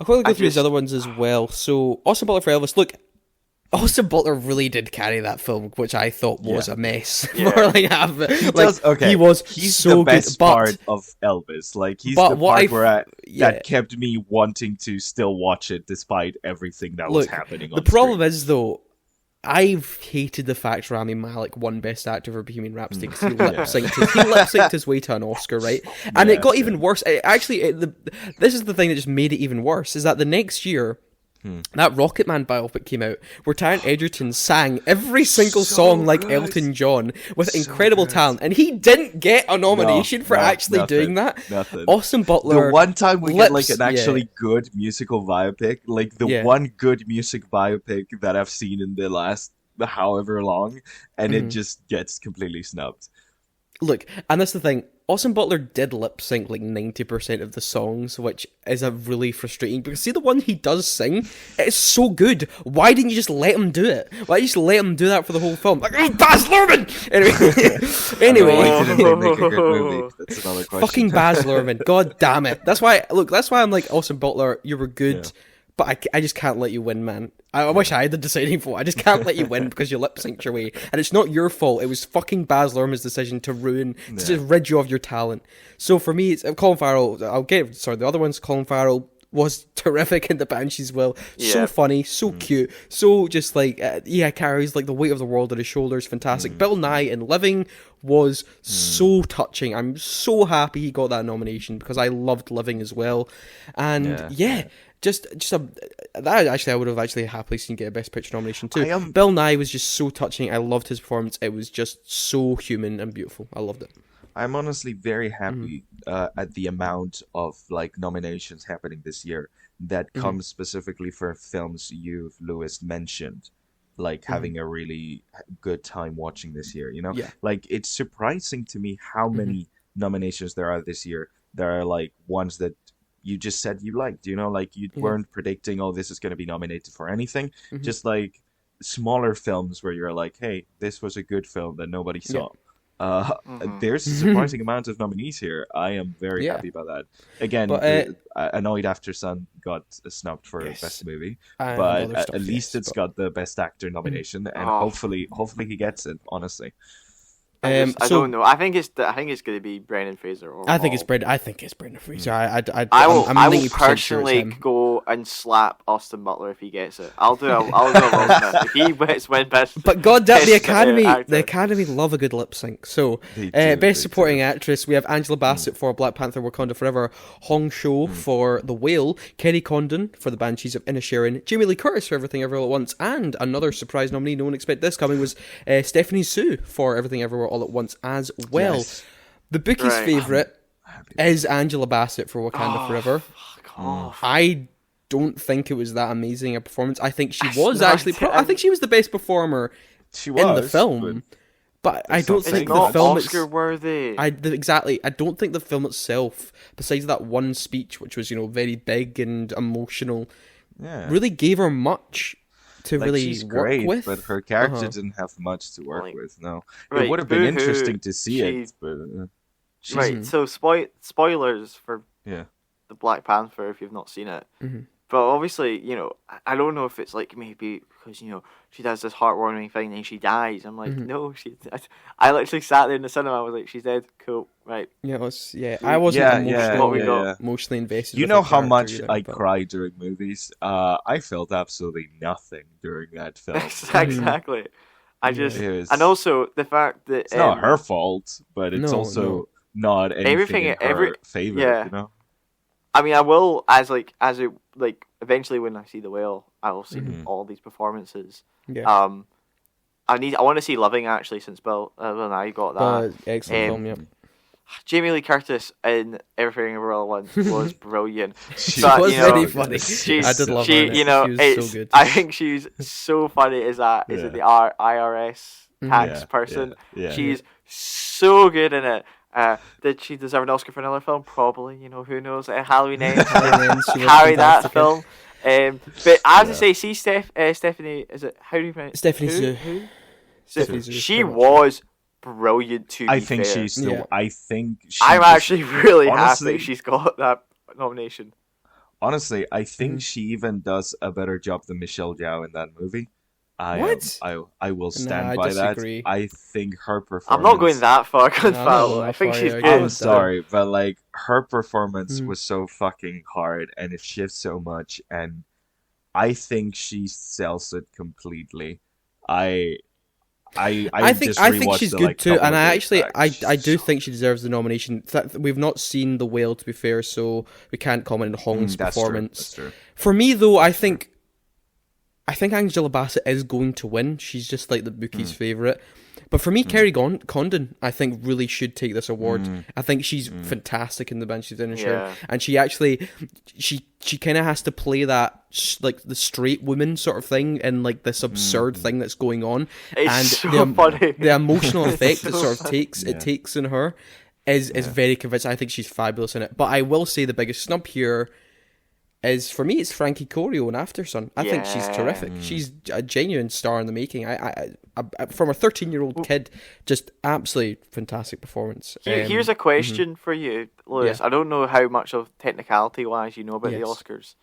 quickly go through these other ones as well. So, Austin Butler for Elvis. Look, Austin Butler really did carry that film, which I thought was a mess for like half of it. He's so the best good, but part of Elvis. Like, he's the part that kept me wanting to still watch it despite everything that was happening on the problem is, though, I've hated the fact Rami Malek won Best Actor for Bohemian Rhapsody because he lip-synced his way to an Oscar, right? And it got even worse. This is the thing that just made it even worse, is that the next year, that Rocket Man biopic came out, where Taron Egerton sang every single song like Elton John with incredible talent, and he didn't get a nomination for actually doing that. Austin Butler. The one time we get like an actually good musical biopic, like the one good music biopic that I've seen in the last however long, and it just gets completely snubbed. Look, and that's the thing. Austin Butler did lip sync like 90% of the songs, which is a really frustrating, because see, the one he does sing, it's so good. Why didn't you just let him do it? Why didn't you just let him do that for the whole film? Like, Baz Luhrmann! Anyway. Why didn't they make a good movie? That's another question. Fucking Baz Luhrmann. God damn it. That's why I'm like, Austin Butler, you were good. Yeah. But I just can't let you win, man. I wish I had the deciding vote. I just can't let you win because you lip synced your way. And it's not your fault. It was fucking Baz Luhrmann's decision to just rid you of your talent. So for me, it's Colin Farrell. The other one's Colin Farrell was terrific in The Banshees as well. Yeah. So funny, so cute, so just like, carries like the weight of the world on his shoulders. Fantastic. Bill Nye in Living was so touching. I'm so happy he got that nomination because I loved Living as well. And I would have actually happily seen get a Best Picture nomination too. Bill Nye was just so touching. I loved his performance. It was just so human and beautiful. I loved it. I'm honestly very happy at the amount of like nominations happening this year that comes specifically for films you've, Lewis, mentioned, like having a really good time watching this year. You know, like it's surprising to me how many nominations there are this year. There are like ones that you just said you liked, you know, like you weren't predicting, this is going to be nominated for anything. Just like smaller films where you're like, hey, this was a good film that nobody saw. There's a surprising amount of nominees here. I am very happy about that. Again, Annoyed After Sun got snubbed for Best Movie, but at least it's got the Best Actor nomination, and hopefully he gets it, honestly. I don't know. I think it's going to be Brendan Fraser. I think it's Brendan Fraser. I will personally go and slap Austin Butler if he gets it. I'll do a Will Smith if he wins Best. But goddamn, the Academy love a good lip sync. So, Best Supporting Actress, we have Angela Bassett for Black Panther: Wakanda Forever, Hong Shou for The Whale, Kerry Condon for The Banshees of Inisherin, Jamie Lee Curtis for Everything Everywhere All at Once, and another surprise nominee, no one expected this coming, was Stephanie Hsu for Everything Everywhere All at Once as well. Yes. The bookie's favourite is Angela Bassett for Wakanda Forever. I don't think it was that amazing a performance. I think she was actually. I think she was the best performer in the film. But I don't think the film is Oscar worthy. Exactly. I don't think the film itself, besides that one speech, which was very big and emotional, really gave her much to really she's great, work with. But her character didn't have much to work with. No, it would have been interesting to see it. But so spoilers for the Black Panther if you've not seen it. But obviously, I don't know if it's like maybe because she does this heartwarming thing and she dies. I'm like, no, I literally sat there in the cinema. I was like, she's dead. Cool, right? I wasn't emotionally invested. You know how much I cry during movies. I felt absolutely nothing during that film. Exactly. And also the fact that it's not her fault, but it's also not anything in her favor. Yeah. You know. I mean, I will eventually when I see The Whale, I will see all these performances. Yeah. I want to see Loving actually, since Bill and I got that. Excellent film, yeah. Jamie Lee Curtis in Everything Everywhere All at Once was brilliant. She But, was you know, very funny. I did love her. You know, she was so good. I think she's so funny as that. Is it the IRS tax person? Yeah. She's so good in it. Did she deserve an Oscar for another film? Probably. You know, who knows? Halloween Ends carry that film. But I have to say, see Stephanie. Is it how do you pronounce? Stephanie Who? Sue. She was brilliant too. I think she's the. Yeah. I think I'm actually really honestly, happy she's got that nomination. Honestly, I think she even does a better job than Michelle Yeoh in that movie. What? I will stand I by disagree. that. I think her performance. I'm not going that far, No, I'm not Gonzalo. going I that think far, she's yeah, good. I'm sorry, but like her performance was so fucking hard, and it shifts so much, and I think she sells it completely. I think she's good too, and I do think she deserves the nomination. We've not seen The Whale, to be fair, so we can't comment on Hong's performance. That's true. For me, though, I think Angela Bassett is going to win. She's just like the bookies' favourite. But for me, Kerry Condon, I think, really should take this award. I think she's fantastic in The Banshees of Inisherin, and she actually, she kind of has to play that like the straight woman sort of thing and like this absurd thing that's going on. It's and so funny. The emotional effect it so sort of takes in her is very convincing. I think she's fabulous in it. But I will say the biggest snub here is, for me, it's Frankie Corio in Aftersun. I think she's terrific. She's a genuine star in the making. I from a 13-year-old kid, just absolutely fantastic performance. Here's a question for you, Lewis. Yeah. I don't know how much of technicality-wise you know about the Oscars.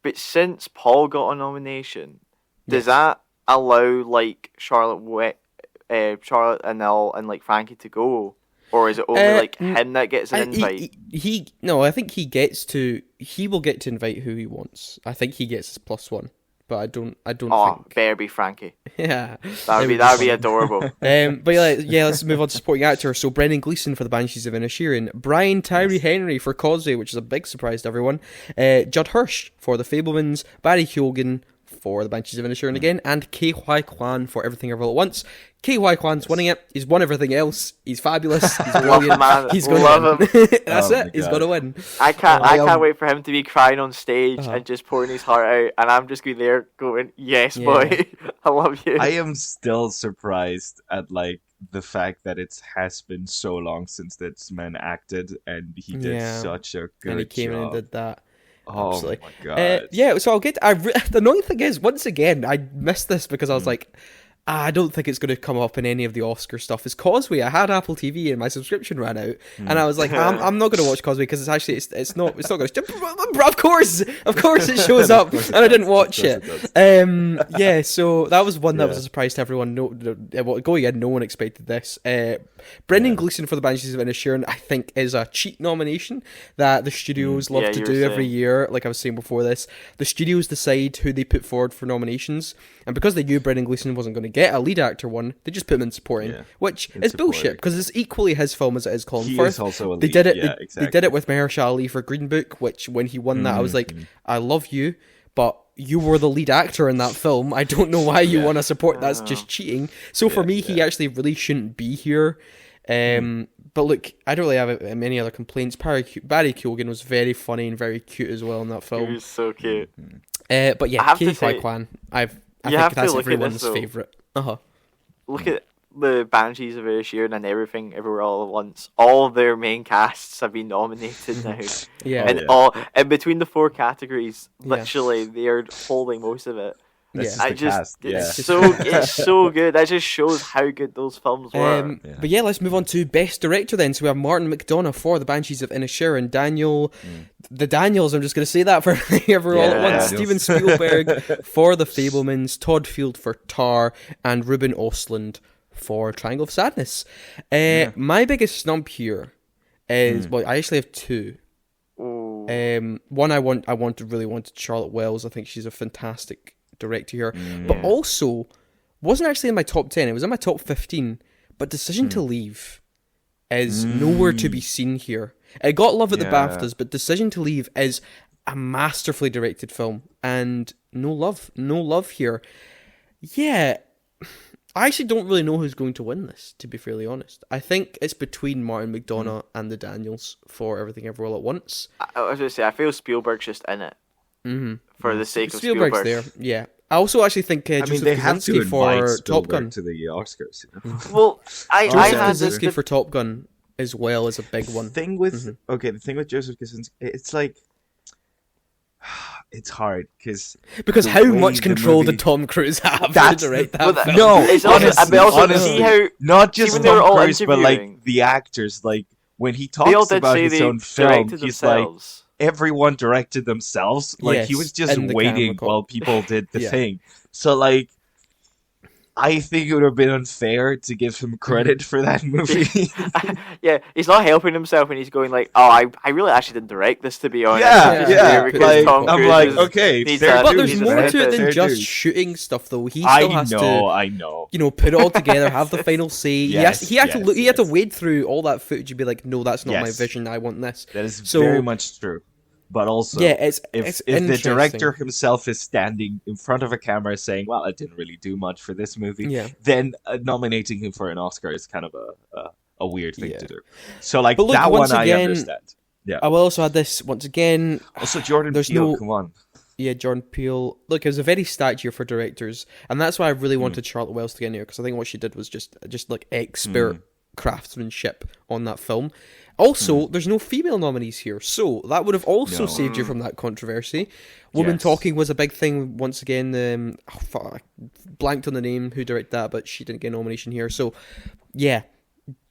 But since Paul got a nomination, does that allow like Charlotte and like Frankie to go? Or is it only like him that gets an invite? I think he will get to invite who he wants. I think he gets his +1, but I don't think. Better be Frankie. Yeah, That would be adorable. But let's move on to supporting actor. So Brendan Gleeson for The Banshees of Inisherin, Brian Tyree Henry for Causeway, which is a big surprise to everyone, Judd Hirsch for The Fabelmans, Barry Keoghan for The Banshees of Inisherin again, and Ke-Huy Quan for Everything Everywhere All at Once. Ke-Huy Kwan's winning it. He's won everything else. He's fabulous. He's brilliant. Man. He's going to win. Him. That's it. He's going to win. I can't wait for him to be crying on stage and just pouring his heart out, and I'm just going there going, yes, boy, I love you. I am still surprised at like the fact that it has been so long since this man acted, and he did such a good job. And he came in and did that. Oh Absolutely. my god! So I'll get. The annoying thing is, once again, I missed this because I was like, I don't think it's going to come up in any of the Oscar stuff. It's Causeway. I had Apple TV and my subscription ran out, and I was like, I'm not going to watch Causeway because it's not going to. Of course it shows up, and I didn't watch it. So that was one that was a surprise to everyone. Going in, no one expected this. Brendan Gleeson for The Banshees of Inisherin, I think, is a cheat nomination that the studios love to do every year. Like I was saying before this, the studios decide who they put forward for nominations, and because they knew Brendan Gleeson wasn't going to get a lead actor one, they just put him in supporting, which is bullshit because it's equally his film as it is Colin Firth. Is also a lead. They did it. Exactly. They did it with Mahershala Ali for Green Book, which when he won that, I was like, I love you, but you were the lead actor in that film. I don't know why you want to support. That's just cheating. So for me, he actually really shouldn't be here. But look, I don't really have many other complaints. Barry Keoghan was very funny and very cute as well in that film. He was so cute. But yeah, Ke-Huy Quan, I think that's everyone's favourite. Look at the Banshees of Inisherin and Everything Everywhere All at Once. All of their main casts have been nominated now. And between the 4 categories, literally they're holding most of it. It's so good. That just shows how good those films were. But let's move on to Best Director then. So we have Martin McDonagh for The Banshees of Inisherin, the Daniels, I'm just going to say that for Everywhere All at Once, Steven Spielberg for The Fabelmans, Todd Field for Tar, and Ruben Östlund for Triangle of Sadness. My biggest snub here is, I actually have 2. One, I really wanted Charlotte Wells. I think she's a fantastic director here, but also wasn't actually in my top 10. It was in my top 15. But Decision to Leave is nowhere to be seen here. It got love at the Yeah. BAFTAs, but Decision to Leave is a masterfully directed film, and no love here. Yeah, I actually don't really know who's going to win this, to be fairly honest. I think it's between Martin McDonagh and the Daniels for Everything Everywhere All at Once. I was going to say, I feel Spielberg's just in it for the sake of Spielberg's Spielberg. there, yeah. I also actually think I mean, Joseph they have to Kosinski invite for Top Spielberg Gun. to the Oscars. You know? Well, I Joseph had Kosinski for Top Gun as well is a big one. The thing with Joseph Kosinski, it's like it's hard because how way much the control movie- did Tom Cruise have to That's direct the- that Well, film? No, it's also, honestly, but also to honestly. see how not just when they were all Tom Cruise, but like interviewing- the actors. Like when he they all talks did about say his they own film, directed he's like themselves. everyone directed themselves. Like he Yes, was just and the waiting camera call. while people did the Yeah. thing. So like, I think it would have been unfair to give him credit for that movie. Yeah, he's not helping himself, and he's going like, "Oh, I really actually didn't direct this, to be honest. Yeah, It's just yeah, there because like, Tom I'm Cruise like, was- okay, needs fair a- But dude, there's needs a more credit. to it than Fair just dude. shooting stuff, though. He I still has know, to, I know. put it all together, have the final say. Yes, he had to yes, look. He had to yes. wade through all that footage and be like, "No, that's not my Yes. vision. I want this." That is So- very much true. But also, Yeah, it's if the interesting. director himself is standing in front of a camera saying, "Well, I didn't really do much for this movie," Yeah. then nominating him for an Oscar is kind of a weird thing Yeah. to do. So, like But look, that once one, I again- understand. Yeah. I will also add this once again. Also, Jordan there's Peele, no- come on. Yeah, Jordan Peele. Look, it was a very stacked year for directors, and that's why I really wanted Charlotte Wells to get in here, because I think what she did was just like expert craftsmanship on that film. Also, there's no female nominees here, so that would have also No. saved you from that controversy. Woman Yes. Talking was a big thing once again. I blanked on the name who directed that, but she didn't get a nomination here. So, yeah,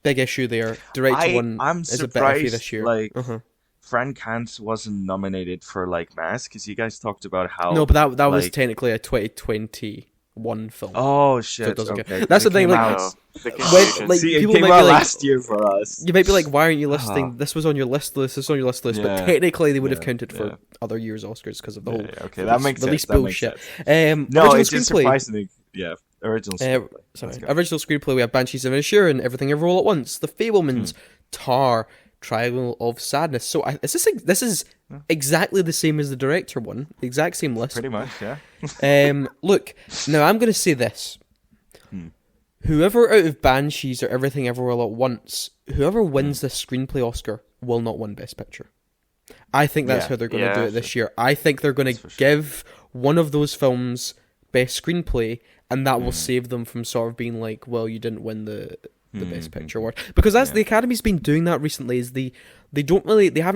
big issue there. Director one I'm is a bit iffy this surprised, year. like, Uh-huh. Fran Kant wasn't nominated for like Mask, because you guys talked about how No, but that was like- technically a 2021 film. Oh So shit! it doesn't okay, count. That's the it thing, came like- out- No, the When, confusion. like, See, it people came might be out like, last year for us. you might be like, why aren't you listing? Uh-huh. This was on your list. This is on your list. But Yeah. technically, they would have Yeah. counted for Yeah. other years' Oscars because of the whole Okay, that makes release sense. That makes bullshit. sense. No, Original it just screenplay. surprised me. Yeah, original screenplay. Sorry, Let's go. original screenplay. We have Banshees of Inisherin, Everything Everywhere All at Once, The Fabelmans, Tar, Triangle of Sadness. So this is exactly the same as the director one, the exact same list. Pretty much, yeah. Look, now I'm going to say this. Whoever out of Banshees or Everything Everywhere All at Once, whoever wins this screenplay Oscar will not win Best Picture. I think that's Yeah. how they're going to Yeah, do it this year. I think they're going to for sure. give one of those films Best Screenplay, and that will save them from sort of being like, well, you didn't win the Best Picture award. Because that's the Academy's been doing that recently, is they haven't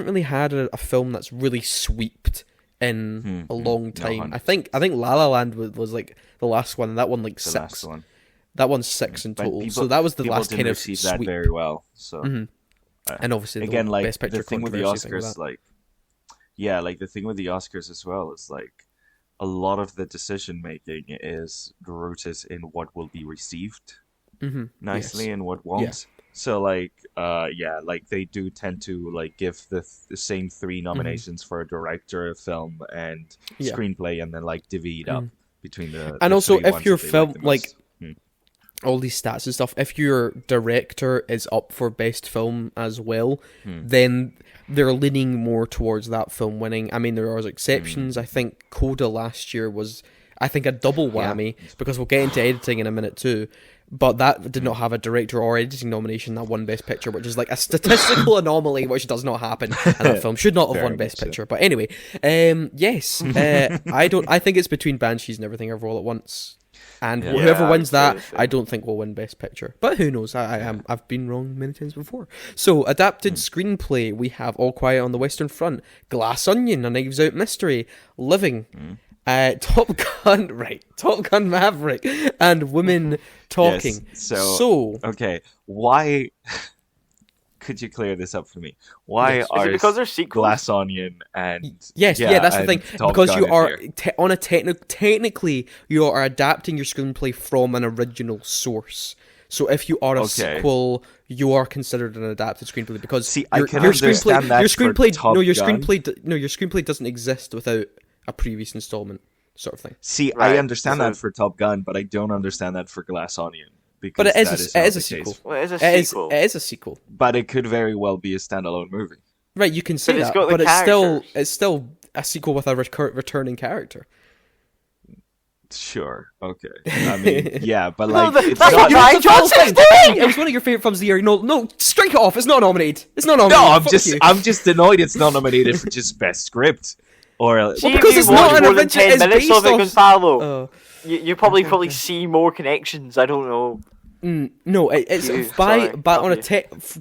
really had a film that's really sweeped in a long time. I think La La Land was like the last one, and that one like The 6. last one. That one's 6 in But total. people- So that was the people last didn't kind of receive sweep. that very well. So And obviously the again, like Best Picture the thing with the controversy, thing like Oscars, that. like like the thing with the Oscars as well is like a lot of the decision making is rooted in what will be received nicely Yes. and what won't. So like like they do tend to like give the same 3 nominations for a director, film, and Yeah. screenplay, and then like divvy it up between the. And the also, 3 if ones your that they film, the like, most. all these stats and stuff, if your director is up for best film as well, then they're leaning more towards that film winning. I mean, there are exceptions. I think Coda last year was, I think, a double whammy, because we'll get into editing in a minute too. But that did not have a director or editing nomination that won Best Picture, which is like a statistical anomaly, which does not happen. And that film should not have Very won Best much so. Picture. But anyway, yes, I think it's between Banshees and Everything Everywhere All at Once. And Yeah. whoever Yeah, wins I'd that, say the I same. don't think will win Best Picture. But who knows? I've been wrong many times before. So, adapted screenplay, we have All Quiet on the Western Front, Glass Onion, A Knives Out Mystery, Living, Top Gun, Top Gun Maverick, and Women Talking. Yes, so okay, why? Could you clear this up for me? Why Yes. Is are it because they're sequels? Glass Onion and Yes, yeah, that's the and thing. Top Because Gun you in are here? on a technically you are adapting your screenplay from an original source. So if you are a Okay. sequel, you are considered an adapted screenplay, because See, I can understand that your for screenplay Top your Gun. your screenplay doesn't exist without a previous installment, sort of thing. See, Right, I understand that so- for Top Gun, but I don't understand that for Glass Onion, because But it that is not a the sequel. case. Well, it is a sequel. It is a sequel. But it could very well be a standalone movie. Right, you can say But it's that, got the but characters. it's still a sequel with a returning character. Sure. Okay. I mean, yeah, but No, like, it's that's not. what Ryan Johnson's doing! It was one of your favorite films of the year. No, strike it off. It's not nominated. It's not nominated. No, I'm Fuck you. just annoyed it's not nominated for just best script. Or See, because if you it's watch not an more than adventure, 10 it's minutes of based it, off- Gonzalo, Oh. you probably see more connections. I don't know. No, it's You, by sorry, on a Bobby.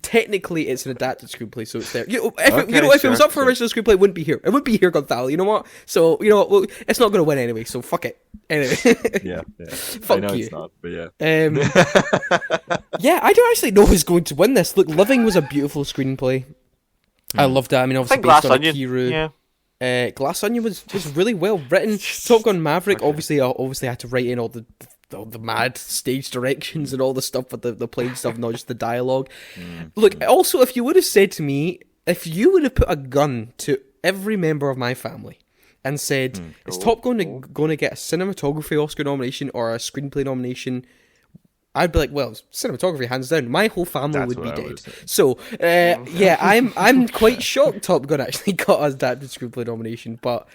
technically it's an adapted screenplay, so it's there. If Okay, if it was sure, up for original screenplay, it wouldn't be here. It would be here, Gonzalo. You know what? So you know what? Well, it's not going to win anyway. So fuck it. Anyway, yeah. Fuck I know you. it's not, but yeah. Yeah, I don't actually know who's going to win this. Look, Living was a beautiful screenplay. I loved it. I mean, I obviously think based Glass on Onion. Akiru. Yeah. Glass Onion was really well written. Top Gun Maverick obviously had to write in all the mad stage directions and all the stuff with the plane stuff, not just the dialogue. Look, also, if you would have said to me, if you would have put a gun to every member of my family and said, is Top Gun going to get a cinematography Oscar nomination or a screenplay nomination? I'd be like, well, cinematography, hands down. My whole family That's would be what I dead. would say. So, yeah, I'm quite shocked Top Gun actually got an adapted screenplay nomination, but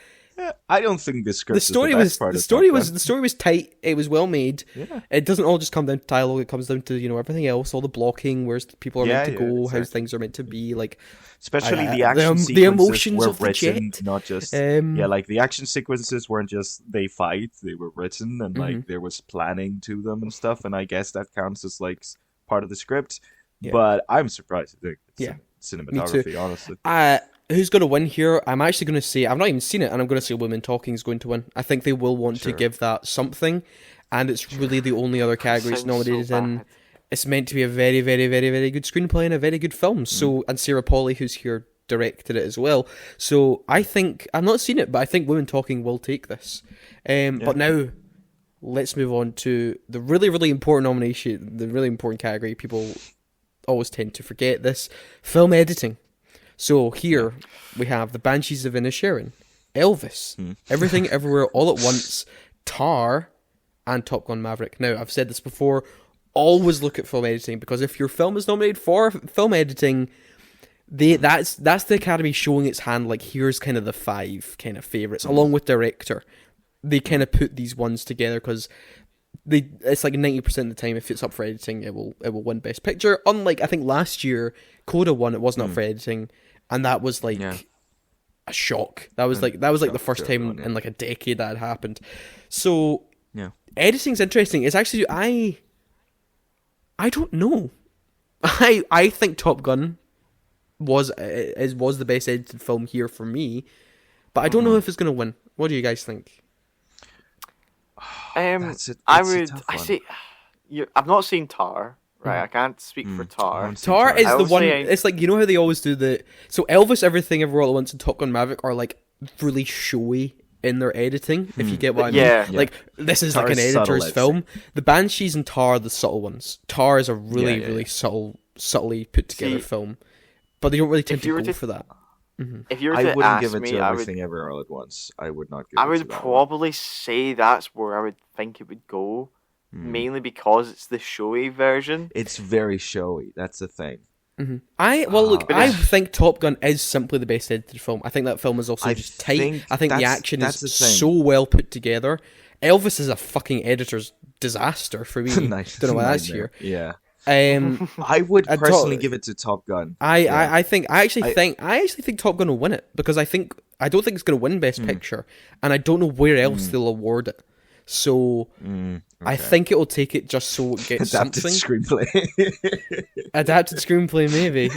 I don't think the script the story is the best part of Top Gun. the story was tight. It was well made. Yeah. It doesn't all just come down to dialogue. It comes down to everything else, all the blocking, where people are meant to go, how exactly. things are meant to be. Like Especially the the action the sequences emotions were of the written, jet. not just Um, like the action sequences weren't just they fight; they were written, and like there was planning to them and stuff. And I guess that counts as like part of the script. Yeah. But I'm surprised. It's Yeah. cinematography, honestly. Who's going to win here? I'm actually going to say, I've not even seen it, and I'm going to say Women Talking is going to win. I think they will want to give that something, and it's really the only other category it's Sounds so nominated in. bad. It's meant to be a very, very, very, very good screenplay and a very good film. So, and Sarah Polley, who's here, directed it as well. So I think, I've not seen it, but I think Women Talking will take this. But now, let's move on to the really, really important nomination, the really important category. People always tend to forget this. Film editing. So here we have The Banshees of Inisherin, Elvis, Everything Everywhere All at Once, Tar, and Top Gun Maverick. Now, I've said this before, always look at film editing, because if your film is nominated for film editing, that's the Academy showing its hand, like here's kind of the 5 kind of favourites, along with director. They kind of put these ones together because it's like 90% of the time, if it's up for editing, it will win Best Picture. Unlike, I think last year, Coda won, it wasn't up for editing, and that was like a shock. That was like the first time in like a decade that had happened. So editing's interesting. It's actually I don't know. I think Top Gun was the best edited film here for me, but I don't know if it's gonna win. What do you guys think? I see. I've not seen Tar. Right, I can't speak for Tar. Tar is I the will one. say It's like, you know how they always do so Elvis, Everything Everywhere All at Once, and Top Gun Maverick are like really showy in their editing. If you get what I mean. Yeah. Like this is Tar like an is subtle editor's film. The Banshees and Tar are the subtle ones. Tar is a really really subtly put together film, but they don't really tend to go for that. If you were I to wouldn't ask give it me, to I would, Everything Ever All at Once. I would not give I it to would that one. probably say that's where I would think it would go, mainly because it's the showy version. It's very showy. That's the thing. I think Top Gun is simply the best edited film. I think that film is also just tight. I think the action is so well put together. Elvis is a fucking editor's disaster for me. Nice. Don't know why that's here. Yeah. I would personally give it to Top Gun. I actually think Top Gun will win it, because I don't think it's going to win Best Picture, and I don't know where else they'll award it. So I think it will take it just so it gets Adapted something. screenplay. Adapted screenplay, maybe.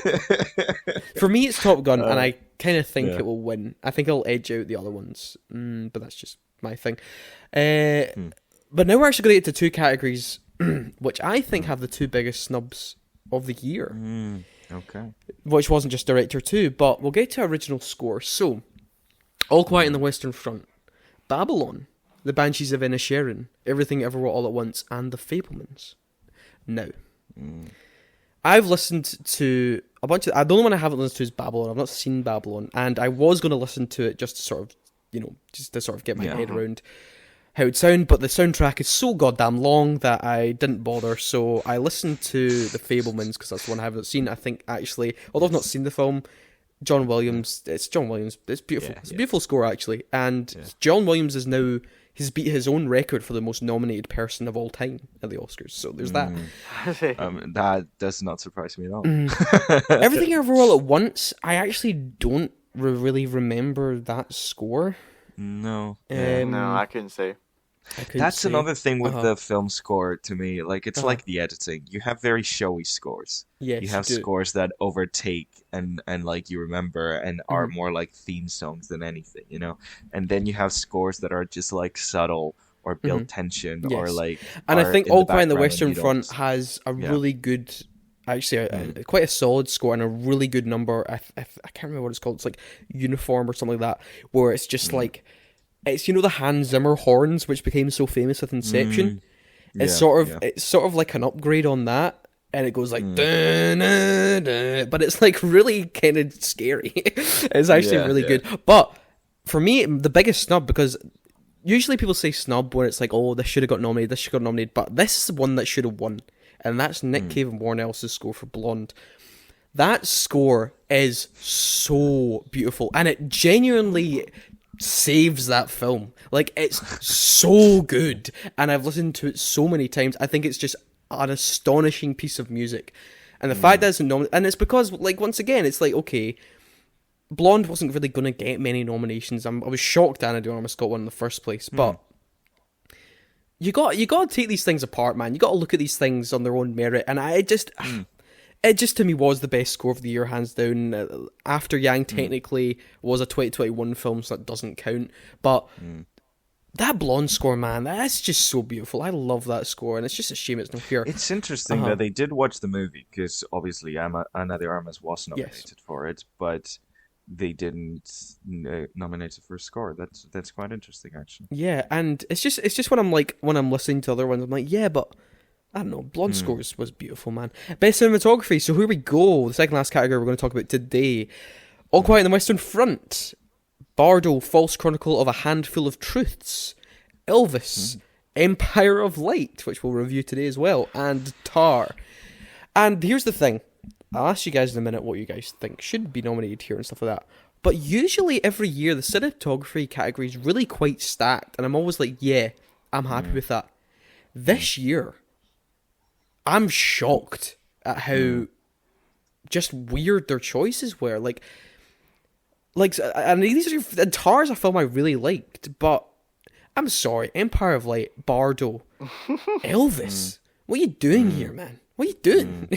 For me, it's Top Gun, and I kind of think it will win. I think it'll edge out the other ones, but that's just my thing. But now we're actually going to get to 2 categories, which I think have the 2 biggest snubs of the year. Okay. Which wasn't just director too, but we'll get to original score. So, All Quiet on the Western Front, Babylon, The Banshees of Inisherin, Everything Everywhere All at Once, and The Fabelmans. Now, I've listened to a bunch of... The only one I haven't listened to is Babylon. I've not seen Babylon, and I was going to listen to it just to sort of, get my head around. how it would sound, but the soundtrack is so goddamn long that I didn't bother. So I listened to The Fabelmans because that's the one I haven't seen. I think actually, although I've not seen the film, John Williams. It's John Williams. It's beautiful. It's a beautiful score actually, and John Williams is now. He's beat his own record for the most nominated person of all time at the Oscars. So there's that. That does not surprise me at all. Everything Everywhere All at Once, I actually don't really remember that score. No. No, I couldn't say. That's another thing with the film score to me. Like, it's like the editing. You have very showy scores. Yes, you have scores that overtake and like you remember and are more like theme songs than anything, you know? And then you have scores that are just like subtle or build tension or like. And I think All Quiet on the Western Front has a really good. Actually, quite a solid score and a really good number. I can't remember what it's called. It's like Uniform or something like that, where it's just like. It's the Hans Zimmer horns which became so famous with Inception. It's sort of like an upgrade on that, and it goes like dun, dun, dun, but it's like really kind of scary. It's actually really good. But for me, the biggest snub, because usually people say snub when it's like, oh, this should have got nominated, this should have got nominated, but this is the one that should have won, and that's Nick Cave and Warren Ellis' score for Blonde. That score is so beautiful, and it genuinely saves that film. Like, it's so good, and I've listened to it so many times. I think it's just an astonishing piece of music, and the fact that it's nominated, and it's because, like, once again, it's like, okay, Blonde wasn't really going to get many nominations. I was shocked Anna de Armas got one in the first place, but you got to take these things apart, man. You got to look at these things on their own merit, and it just to me was the best score of the year, hands down. After Yang technically was a 2021 film, so that doesn't count. But that Blonde score, man, that's just so beautiful. I love that score, and it's just a shame it's not here. It's interesting that they did watch the movie, because obviously Ana de Armas was nominated for it, but they didn't nominate it for score. That's quite interesting, actually. Yeah, and it's just when I'm listening to other ones, I'm like, yeah, but I don't know, Blonde scores was beautiful, man. Best cinematography, so here we go. The second last category we're going to talk about today. All Quiet on the Western Front. Bardo, False Chronicle of a Handful of Truths. Elvis, Empire of Light, which we'll review today as well, and Tar. And here's the thing. I'll ask you guys in a minute what you guys think should be nominated here and stuff like that. But usually every year the cinematography category is really quite stacked, and I'm always like, yeah, I'm happy with that. This year, I'm shocked at how just weird their choices were. Like, and and Tar's a film I really liked, but I'm sorry, Empire of Light, Bardo, Elvis, what are you doing here, man? What are you doing?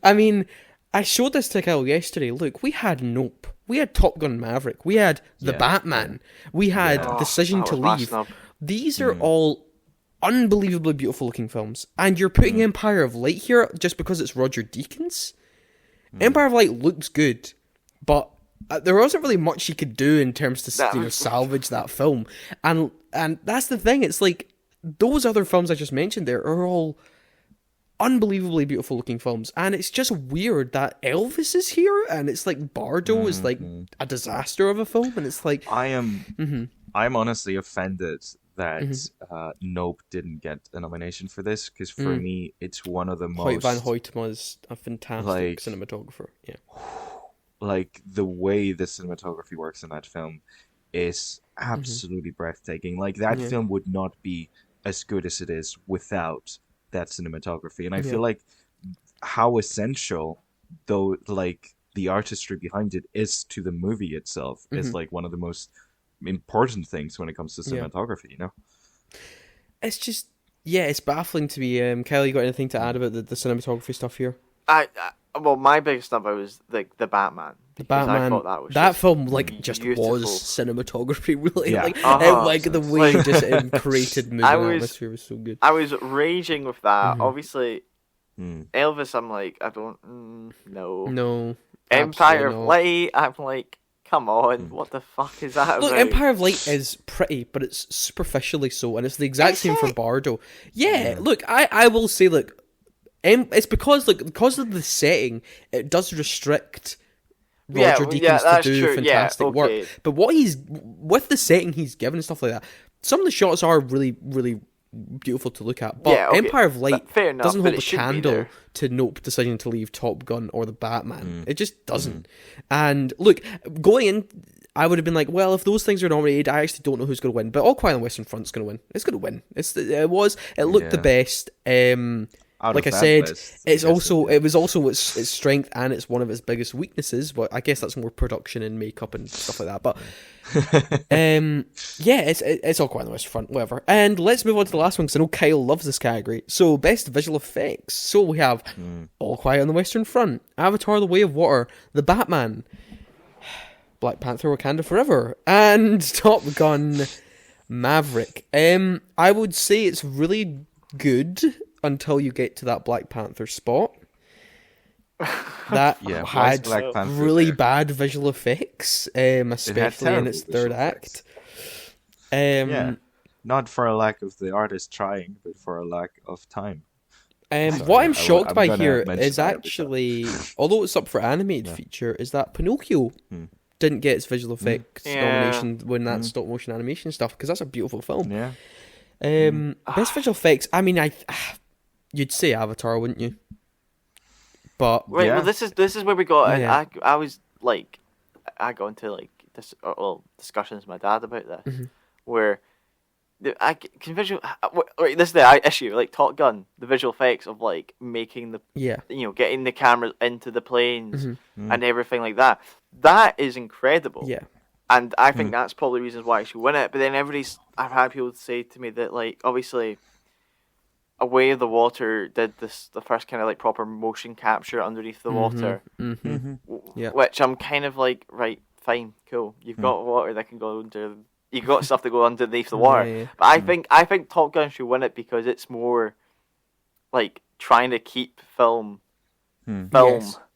I mean, I showed this to Kyle yesterday. Look, we had Nope, we had Top Gun Maverick, we had The Batman, we had Decision to Leave. These are all unbelievably beautiful looking films, and you're putting Empire of Light here just because it's Roger Deakins. Empire of Light looks good, but there wasn't really much he could do in terms to salvage that film, and that's the thing. It's like those other films I just mentioned there are all unbelievably beautiful looking films, and it's just weird that Elvis is here, and it's like Bardo is like a disaster of a film, and it's like I'm honestly offended that Nope didn't get a nomination for this, because for me it's one of the most. Hoyt van Hoytema is a fantastic cinematographer. Yeah, like the way the cinematography works in that film is absolutely breathtaking. Like that film would not be as good as it is without that cinematography, and I feel like how essential though like the artistry behind it is to the movie itself is like one of the most important things when it comes to cinematography, you know? It's just, it's baffling to me. Kyle, you got anything to add about the cinematography stuff here? Well, my biggest number was like the Batman. The Batman. I thought that was that film just was cinematography, really. The way like, just created movie atmosphere was so good. I was raging with that. Obviously, Elvis, I'm like, I don't No. Empire of Light, I'm like, come on, what the fuck is that Look, about? Empire of Light is pretty, but it's superficially so, and it's the exact same for Bardo. Look, I will say, look, it's because of the setting, it does restrict Roger Deakins to do fantastic work. But what with the setting he's given and stuff like that, some of the shots are really, really beautiful to look at, but Yeah, okay. Empire of Light Fair enough, doesn't but hold it a should be candle there. to Nope deciding to leave Top Gun or the Batman. It just doesn't. And look, going in, I would have been like, well, if those things are nominated, I actually don't know who's going to win. But All Quiet on the Western Front's going to win. It's going to win. It looked the best. Out Like I of that said, list, it's I guess also it was also its strength and it's one of its biggest weaknesses. But I guess that's more production and makeup and stuff like that. But yeah, it's All Quiet on the Western Front, whatever. And let's move on to the last one because I know Kyle loves this category. So best visual effects. So we have All Quiet on the Western Front, Avatar: The Way of Water, The Batman, Black Panther: Wakanda Forever, and Top Gun: Maverick. I would say it's really good until you get to that Black Panther spot. That Yeah, why is had Black Panther really there? bad visual effects, especially in terrible its third visual act. Yeah, not for a lack of the artist trying, but for a lack of time. What I'm I will- shocked I'm by gonna here mention is that every time. actually, although it's up for animated feature, is that Pinocchio didn't get its visual effects nomination when that stop motion animation stuff, because that's a beautiful film. Yeah. Best visual effects. I mean, you'd say Avatar, wouldn't you? But Right, Yeah. well, this is where we got. Yeah. I was like, I got into like discussions with my dad about this, where I can visual. Right, this is the issue. Like Top Gun, the visual effects of like making the getting the cameras into the planes and everything like that. That is incredible. yeah, And I think that's probably the reasons why I should win it. But then I've had people say to me that, like, obviously, A Way of the Water did the first kind of like proper motion capture underneath the water, Yeah. which I'm kind of like, right, fine, cool. You've got water that can go under. You've got stuff to go underneath the water. Yeah. But I think Top Gun should win it because it's more like trying to keep film.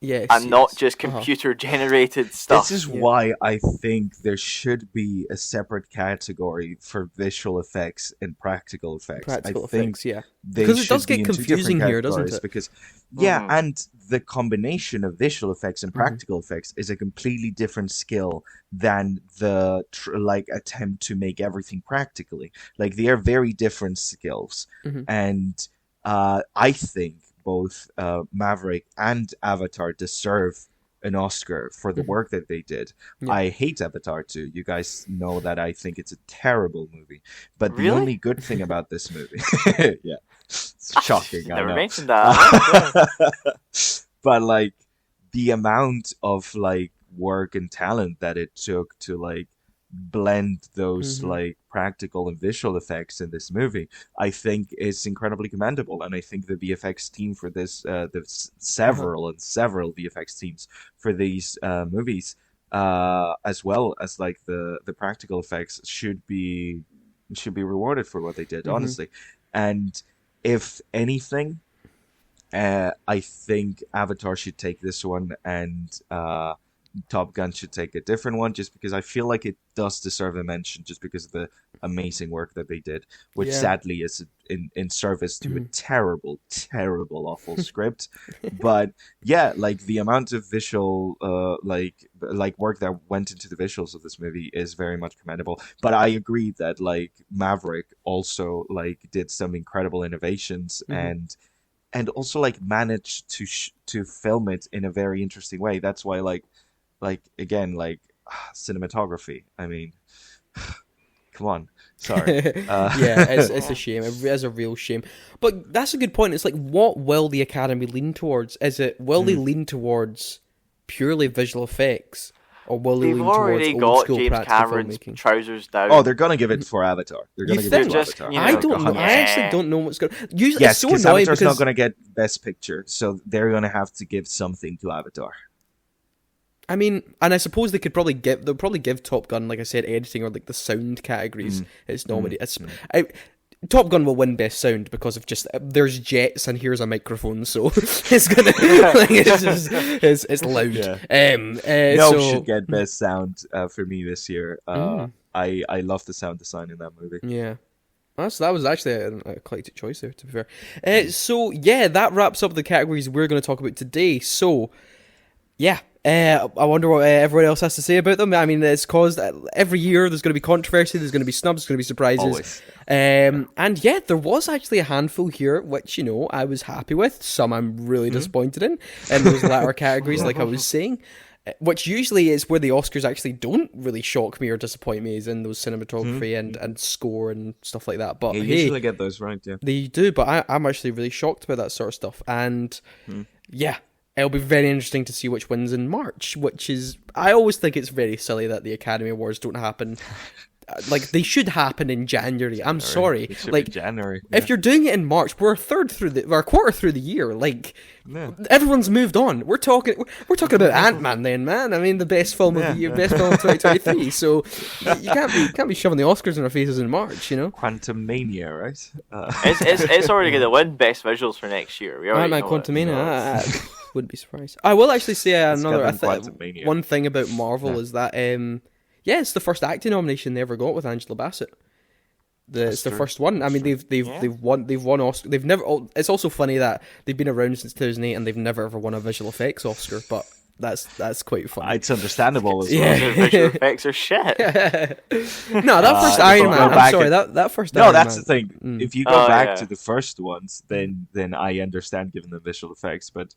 Yes, And not yes. just computer generated stuff. This is why I think there should be a separate category for visual effects and practical effects. Practical I think effects, yeah. they Because it does should be get in two confusing different here, doesn't categories it? Because and the combination of visual effects and practical effects is a completely different skill than the attempt to make everything practically. Like they are very different skills, and I think both Maverick and Avatar deserve an Oscar for the work that they did. Yeah. I hate Avatar 2. You guys know that I think it's a terrible movie. But the Really? only good thing about this movie... yeah. It's shocking, I Never know. mentioned that. But, like, the amount of, like, work and talent that it took to, like, blend those like practical and visual effects in this movie, I think is incredibly commendable. And I think the VFX team for this, there's several VFX teams for these movies, as well as like the practical effects should be rewarded for what they did, honestly. And if anything, I think Avatar should take this one, and Top Gun should take a different one, just because I feel like it does deserve a mention, just because of the amazing work that they did, which sadly is in service to a terrible, awful script. But yeah, like the amount of visual like work that went into the visuals of this movie is very much commendable. But I agree that like Maverick also like did some incredible innovations and also like managed to film it in a very interesting way. That's why like again, like cinematography. I mean, come on. Sorry. Yeah, it's a shame. It is a real shame. But that's a good point. It's like, what will the Academy lean towards? Will they lean towards purely visual effects, or will they They've lean towards already old got school James practical Cameron's filmmaking? trousers down. Oh, they're gonna give it for Avatar. They're gonna You give it think? for Just, Avatar. you know, I don't know. I yeah. actually don't know what's going. Usually, Yes, it's so because annoying Avatar's because not gonna get Best Picture, so they're gonna have to give something to Avatar. I mean, and I suppose they'll probably give Top Gun, like I said, editing or like the sound categories. It's nominated. Top Gun will win Best Sound because of just there's jets and here's a microphone, so it's gonna like, it's loud. Yeah. So Should get Best Sound for me this year. I love the sound design in that movie. yeah. That was actually a eclectic choice there, to be fair. So yeah, that wraps up the categories we're going to talk about today. So Yeah. I wonder what everyone else has to say about them. I mean, it's caused every year. There's going to be controversy. There's going to be snubs. There's going to be surprises. Always. And yeah, there was actually a handful here, which I was happy with. Some I'm really disappointed in those latter categories, like I was saying. Which usually is where the Oscars actually don't really shock me or disappoint me, is in those cinematography and score and stuff like that. But You hey, usually get those right, yeah. they do. But I'm actually really shocked by that sort of stuff. And yeah. It'll be very interesting to see which wins in March, which is... I always think it's very silly that the Academy Awards don't happen... like, they should happen in January. I'm sorry. It should like, be January. If you're doing it in March, we're a quarter through the year. Like, everyone's moved on. We're talking about Ant-Man then, man. I mean, the best film of the year, best film of 2023. So, you can't be shoving the Oscars in our faces in March, Quantum Mania, right? It's already going to win best visuals for next year. We already know Quantum it. Mania. Wouldn't be surprised. I will actually say Quantumania. one thing about Marvel is that it's the first acting nomination they ever got with Angela Bassett. It's the first one. I mean, they've won Oscar. They've never. It's also funny that they've been around since 2008 and they've never ever won a visual effects Oscar. But that's quite funny. It's understandable as well. Yeah, visual effects are shit. No, that first Iron Man. I'm sorry, that first. No, Iron that's Man. the thing. If you go back yeah. to the first ones, then I understand given the visual effects. But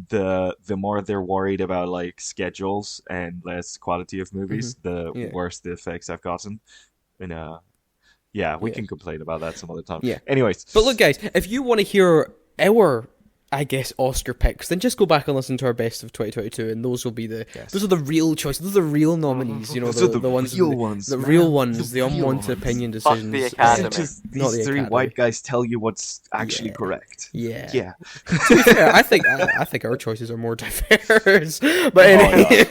the more they're worried about like schedules and less quality of movies, the worse the effects have gotten. And we can complain about that some other time. Yeah. Anyways, but look, guys, if you want to hear our Oscar picks, then just go back and listen to our best of 2022, and those will be those are the real choices. Those are the real nominees. Those are the ones, real ones, the man. real ones, the real unwanted ones. opinion Fuck decisions. the Academy. Not the These three Academy. white guys tell you what's actually correct. Yeah. Yeah. To be fair, I think our choices are more diverse. But anyway,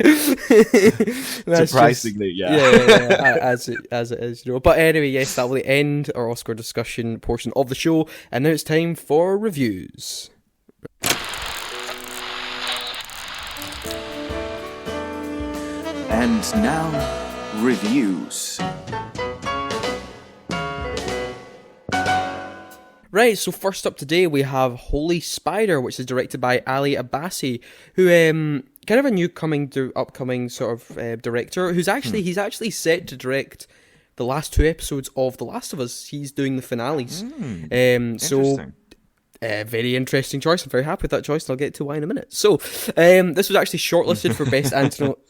that's Surprisingly, as it is, But anyway, yes, that will end our Oscar discussion portion of the show, and now it's time for reviews. And now, reviews. Right, so first up today we have Holy Spider, which is directed by Ali Abbasi, who kind of a new upcoming sort of director, he's actually set to direct the last 2 episodes of The Last of Us. He's doing the finales. Interesting. Very interesting choice. I'm very happy with that choice, and I'll get to why in a minute. So, this was actually shortlisted for Best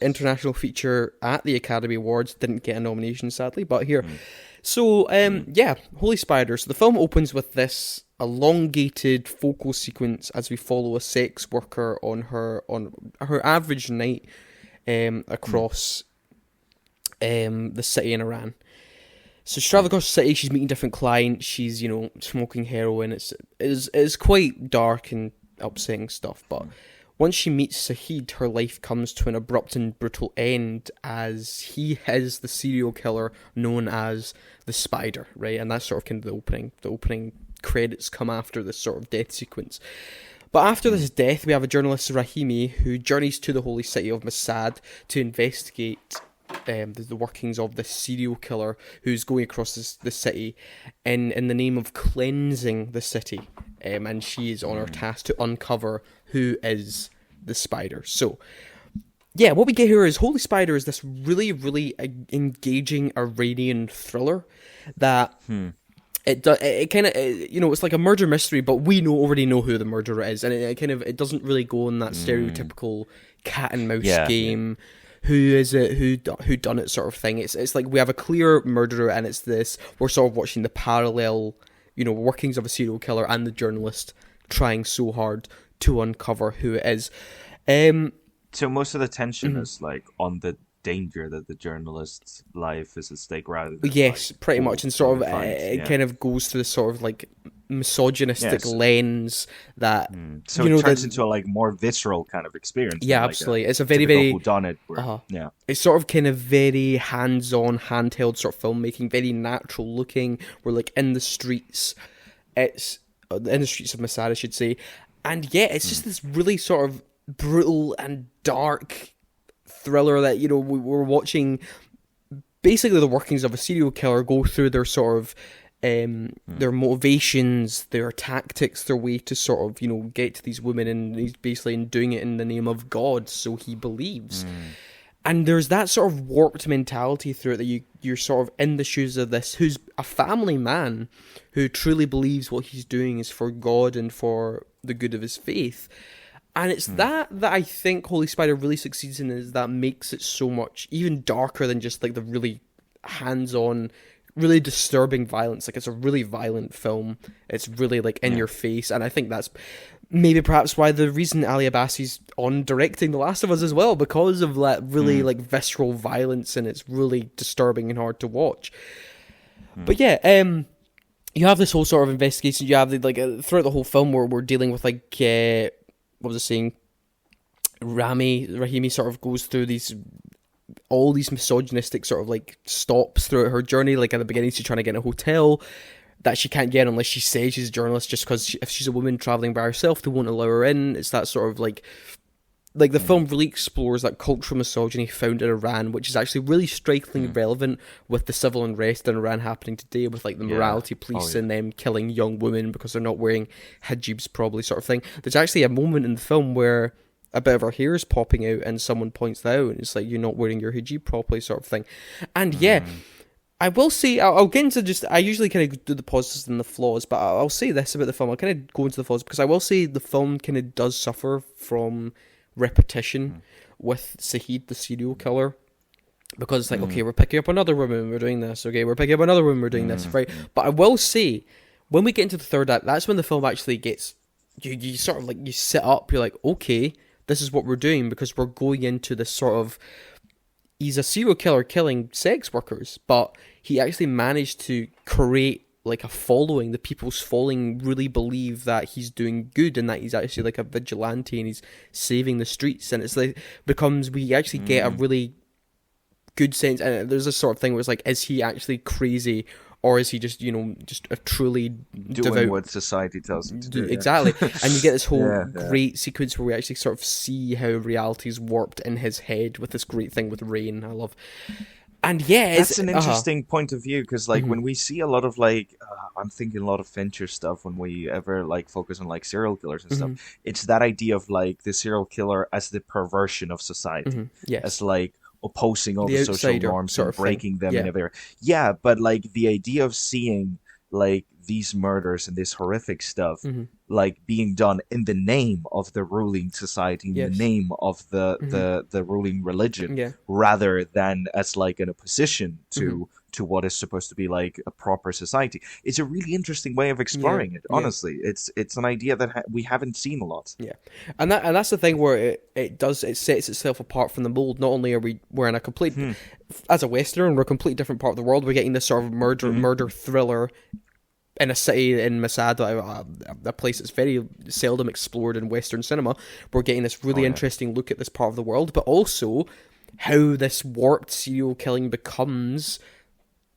International Feature at the Academy Awards. Didn't get a nomination, sadly, but here. So, Holy Spider. So the film opens with this elongated focal sequence as we follow a sex worker on her average night across the city in Iran. So she's traveling across the city, she's meeting different clients, she's, smoking heroin. It's quite dark and upsetting stuff, but once she meets Sahid, her life comes to an abrupt and brutal end, as he is the serial killer known as the Spider, right? And that's sort of kind of the opening. The opening credits come after this sort of death sequence. But after this death, we have a journalist, Rahimi, who journeys to the holy city of Masad to investigate the workings of this serial killer who's going across the city in the name of cleansing the city. And she is on her task to uncover who is the Spider. So, yeah, what we get here is Holy Spider is this really, really engaging Iranian thriller that it kind of, it's like a murder mystery, but we already know who the murderer is, and it doesn't really go in that stereotypical cat and mouse game. Who is it? Who done it? Sort of thing. It's like we have a clear murderer, and we're sort of watching the parallel, workings of a serial killer and the journalist trying so hard to uncover who it is. So most of the tension is like on the danger that the journalist's life is at stake, rather than pretty much, and sort of it kind of goes through this sort of like misogynistic lens that so it turns into a like more visceral kind of experience. Yeah, absolutely. It's a very whodunit. It's sort of kind of very hands-on, handheld sort of filmmaking, very natural looking. We're like in the streets. It's in the streets of Masad, I should say, and it's just this really sort of brutal and dark thriller that we're watching basically the workings of a serial killer go through their sort of their motivations, their tactics, their way to sort of, get to these women, and he's basically doing it in the name of God, so he believes. And there's that sort of warped mentality through it that you're sort of in the shoes of this, who's a family man, who truly believes what he's doing is for God and for the good of his faith. And it's that I think Holy Spider really succeeds in, is that makes it so much even darker than just like the really hands-on, really disturbing violence. Like, it's a really violent film. It's really like in your face, and I think that's maybe perhaps why the reason Ali Abbasi's on directing The Last of Us as well, because of that really like visceral violence, and it's really disturbing and hard to watch. But yeah, you have this whole sort of investigation. You have throughout the whole film where we're dealing with what was I saying? Rahimi sort of goes through all these misogynistic sort of like stops throughout her journey. Like, at the beginning, she's trying to get in a hotel that she can't get unless she says she's a journalist, just because if she's a woman traveling by herself, they won't allow her in. It's that sort of like the film really explores that cultural misogyny found in Iran, which is actually really strikingly relevant with the civil unrest in Iran happening today, with like the morality police and them killing young women because they're not wearing hijabs probably, sort of thing. There's actually a moment in the film where a bit of her hair is popping out and someone points that out, and it's like, you're not wearing your hijab properly, sort of thing. And I will say, I'll get into I usually kind of do the positives and the flaws, but I'll say this about the film. I'll kind of go into the flaws, because I will say the film kind of does suffer from repetition with Saheed, the serial killer. Because it's like, okay, we're picking up another woman, we're doing this. Okay, we're picking up another woman, we're doing this. Right? But I will say, when we get into the third act, that's when the film actually gets, you sort of like, you sit up, you're like, okay, this is what we're doing, because we're going into this sort of, he's a serial killer killing sex workers, but he actually managed to create like a following. The people's following really believe that he's doing good, and that he's actually like a vigilante, and he's saving the streets. And it's like, we actually get a really good sense. And there's this sort of thing where it's like, is he actually crazy, or is he just, just a truly doing devout, what society tells him to do? Exactly. And you get this whole great sequence where we actually sort of see how reality is warped in his head with this great thing with rain. I love. And that's an interesting point of view, because like when we see a lot of like, I'm thinking a lot of Fincher stuff when we ever like focus on like serial killers and stuff. It's that idea of like the serial killer as the perversion of society, as like opposing all the social norms and breaking them in a very but like the idea of seeing like these murders and this horrific stuff like being done in the name of the ruling society, in the name of the ruling religion, rather than as like an opposition to what is supposed to be like a proper society. It's a really interesting way of exploring it, honestly. It's an idea that we haven't seen a lot. And that's the thing where it sets itself apart from the mold. Not only we're in a complete as a Westerner, we're a completely different part of the world, we're getting this sort of murder thriller in a city in Masada, a place that's very seldom explored in Western cinema. We're getting this really interesting look at this part of the world, but also how this warped serial killing becomes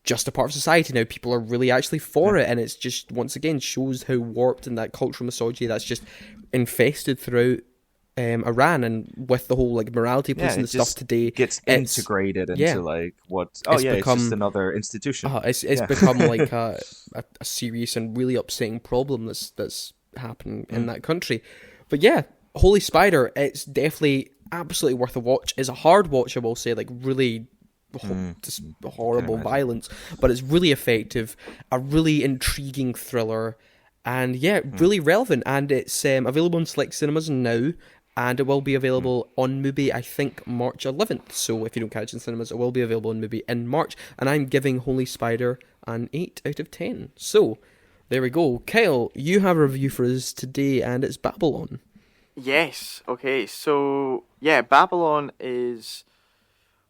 just a part of society now. People are really actually for it, and it's just, once again, shows how warped and that cultural misogyny that's just infested throughout Iran, and with the whole like morality police and the stuff today, gets integrated into like what it's just another institution. It's become like a serious and really upsetting problem that's happening in that country. But Holy Spider, it's definitely absolutely worth a watch. It's a hard watch, I will say, like really just horrible violence, but it's really effective, a really intriguing thriller, and really relevant. And it's available in select cinemas now, and it will be available on Mubi, I think, March 11th. So if you don't catch it in cinemas, it will be available on Mubi in March. And I'm giving Holy Spider an 8 out of 10. So there we go. Kyle, you have a review for us today, and it's Babylon. Yes. Okay. So Babylon is,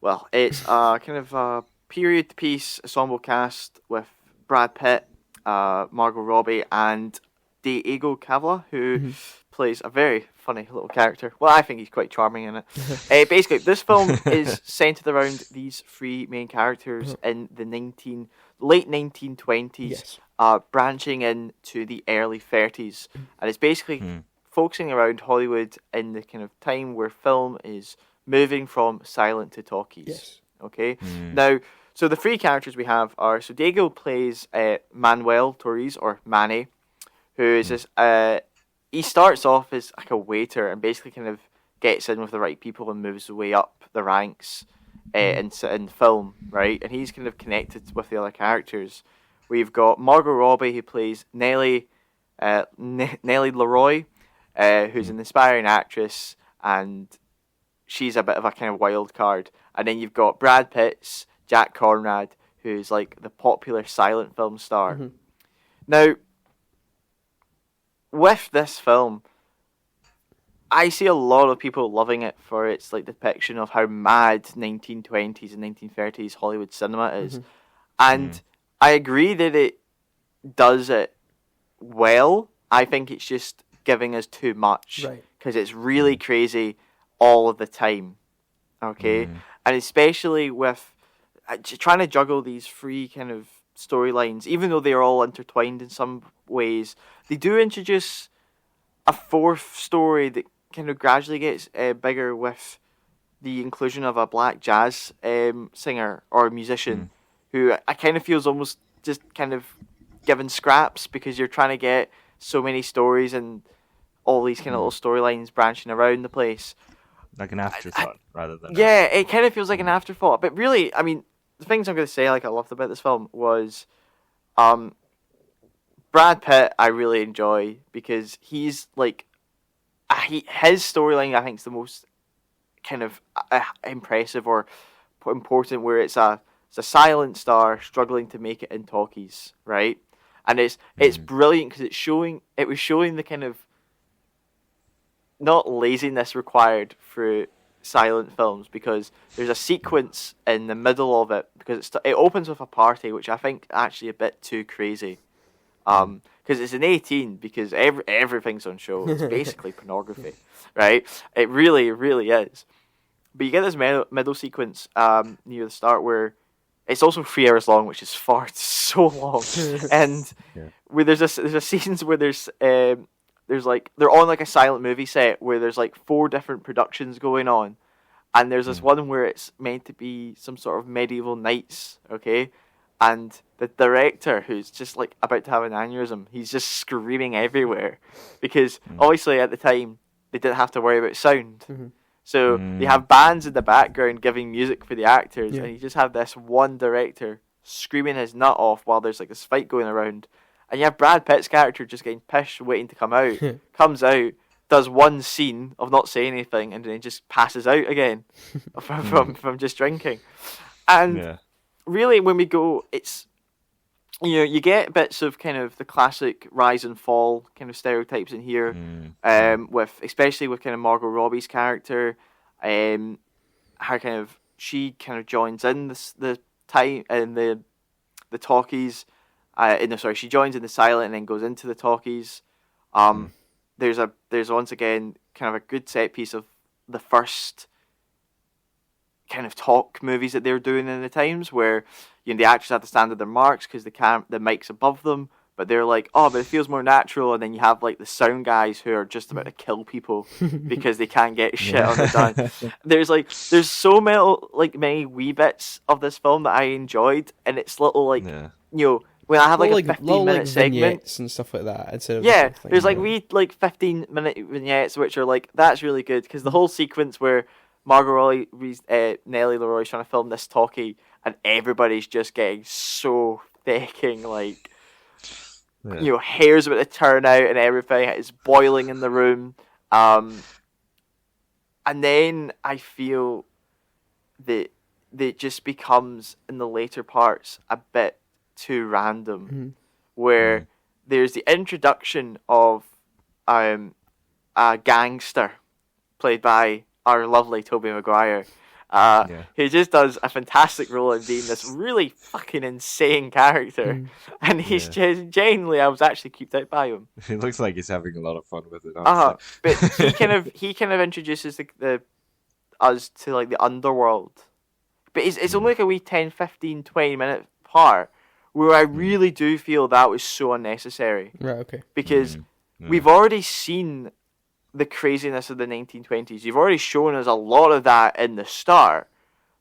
well, it's a kind of a period piece ensemble cast with Brad Pitt, Margot Robbie, and Diego Cavalla, who plays a very funny little character. Well, I think he's quite charming in it. Basically, this film is centered around these three main characters in the late 1920s, branching into the early 30s, and it's basically focusing around Hollywood in the kind of time where film is moving from silent to talkies. Okay, now So the three characters we have are, so Diego plays Manuel Torres, or Manny, who is this, he starts off as like a waiter and basically kind of gets in with the right people and moves his way up the ranks in film, right? And he's kind of connected with the other characters. We've got Margot Robbie, who plays Nellie Leroy, who's an aspiring actress, and she's a bit of a kind of wild card. And then you've got Brad Pitt's Jack Conrad, who's like the popular silent film star. Mm-hmm. Now, with this film, I see a lot of people loving it for its like depiction of how mad 1920s and 1930s Hollywood cinema is. Mm-hmm. And I agree that it does it well. I think it's just giving us too much. Because it's really crazy all of the time. Okay? And especially with trying to juggle these three kind of storylines, even though they're all intertwined in some ways, they do introduce a fourth story that kind of gradually gets bigger with the inclusion of a black jazz singer or musician who I kind of feels almost just kind of given scraps because you're trying to get so many stories and all these kind of little storylines branching around the place. Like an afterthought rather than... Yeah, it kind of feels like an afterthought. But really, I mean, the things I'm going to say, like I loved about this film was Brad Pitt I really enjoy because he's like... his storyline, I think, is the most kind of impressive or important, where it's a silent star struggling to make it in talkies, right? And it's brilliant because it was showing the kind of not laziness required through silent films, because there's a sequence in the middle of it because it opens with a party, which I think actually a bit too crazy. Because it's an 18, because everything's on show. It's basically pornography, right? It really, really is. But you get this middle sequence near the start where it's also 3 hours long, which is far so long. And where there's a scenes where there's like they're on like a silent movie set where there's like 4 different productions going on, and there's this one where it's meant to be some sort of medieval knights, okay? And the director, who's just like about to have an aneurysm, he's just screaming everywhere because obviously at the time they didn't have to worry about sound. So they have bands in the background giving music for the actors, and you just have this one director screaming his nut off while there's like this fight going around. And you have Brad Pitt's character just getting pissed, waiting to come out. Comes out, does one scene of not saying anything, and then just passes out again from just drinking. And really, when we go, it's, you know, you get bits of kind of the classic rise and fall kind of stereotypes in here, especially with kind of Margot Robbie's character, her kind of, she kind of joins in the time in the talkies. She joins in the silent and then goes into the talkies. There's once again kind of a good set piece of the first kind of talk movies that they were doing in the times, where, you know, the actors have to stand at their marks because the mic's above them, but they're like, oh, but it feels more natural. And then you have like the sound guys who are just about to kill people because they can't get shit on it done. There's so many wee bits of this film that I enjoyed, and it's little like you know, when I have like a 15-minute segment and stuff like that, instead of there's like wee like 15-minute vignettes which are like, that's really good, because the whole sequence where Margot Robbie's Nellie Leroy's trying to film this talkie and everybody's just getting so fucking like you know, hair's about to turn out and everything, it's boiling in the room, and then I feel that it just becomes in the later parts a bit too random, where there's the introduction of a gangster played by our lovely Tobey Maguire, who just does a fantastic role in being this really fucking insane character, and he's genuinely, I was actually creeped out by him. It looks like he's having a lot of fun with it, honestly. But he kind of introduces us to like the underworld, but it's only like a wee 10, 15, 20 minute part where I really do feel that was so unnecessary. Right, okay. Because we've already seen the craziness of the 1920s. You've already shown us a lot of that in the start.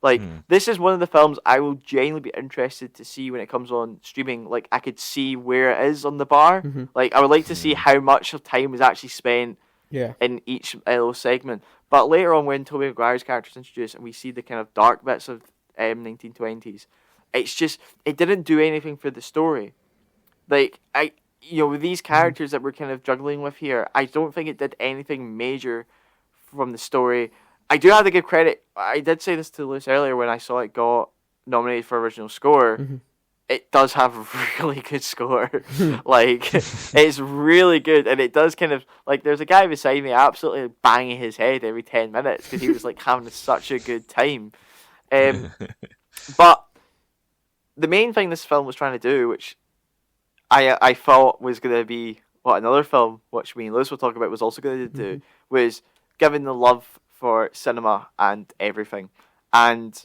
Like, this is one of the films I will genuinely be interested to see when it comes on streaming. Like, I could see where it is on the bar. Like, I would like to see how much of time was actually spent in each little segment. But later on, when Tobey Maguire's character is introduced and we see the kind of dark bits of 1920s, it's just, it didn't do anything for the story. Like, with these characters that we're kind of juggling with here, I don't think it did anything major from the story. I do have to give credit. I did say this to Lewis earlier when I saw it got nominated for original score. It does have a really good score. Like, it's really good. And it does kind of, like, there's a guy beside me absolutely banging his head every 10 minutes because he was, like, having such a good time. But the main thing this film was trying to do, which I thought was going to be what another film, which me and Lewis will talk about, was also going to do, was giving the love for cinema and everything. And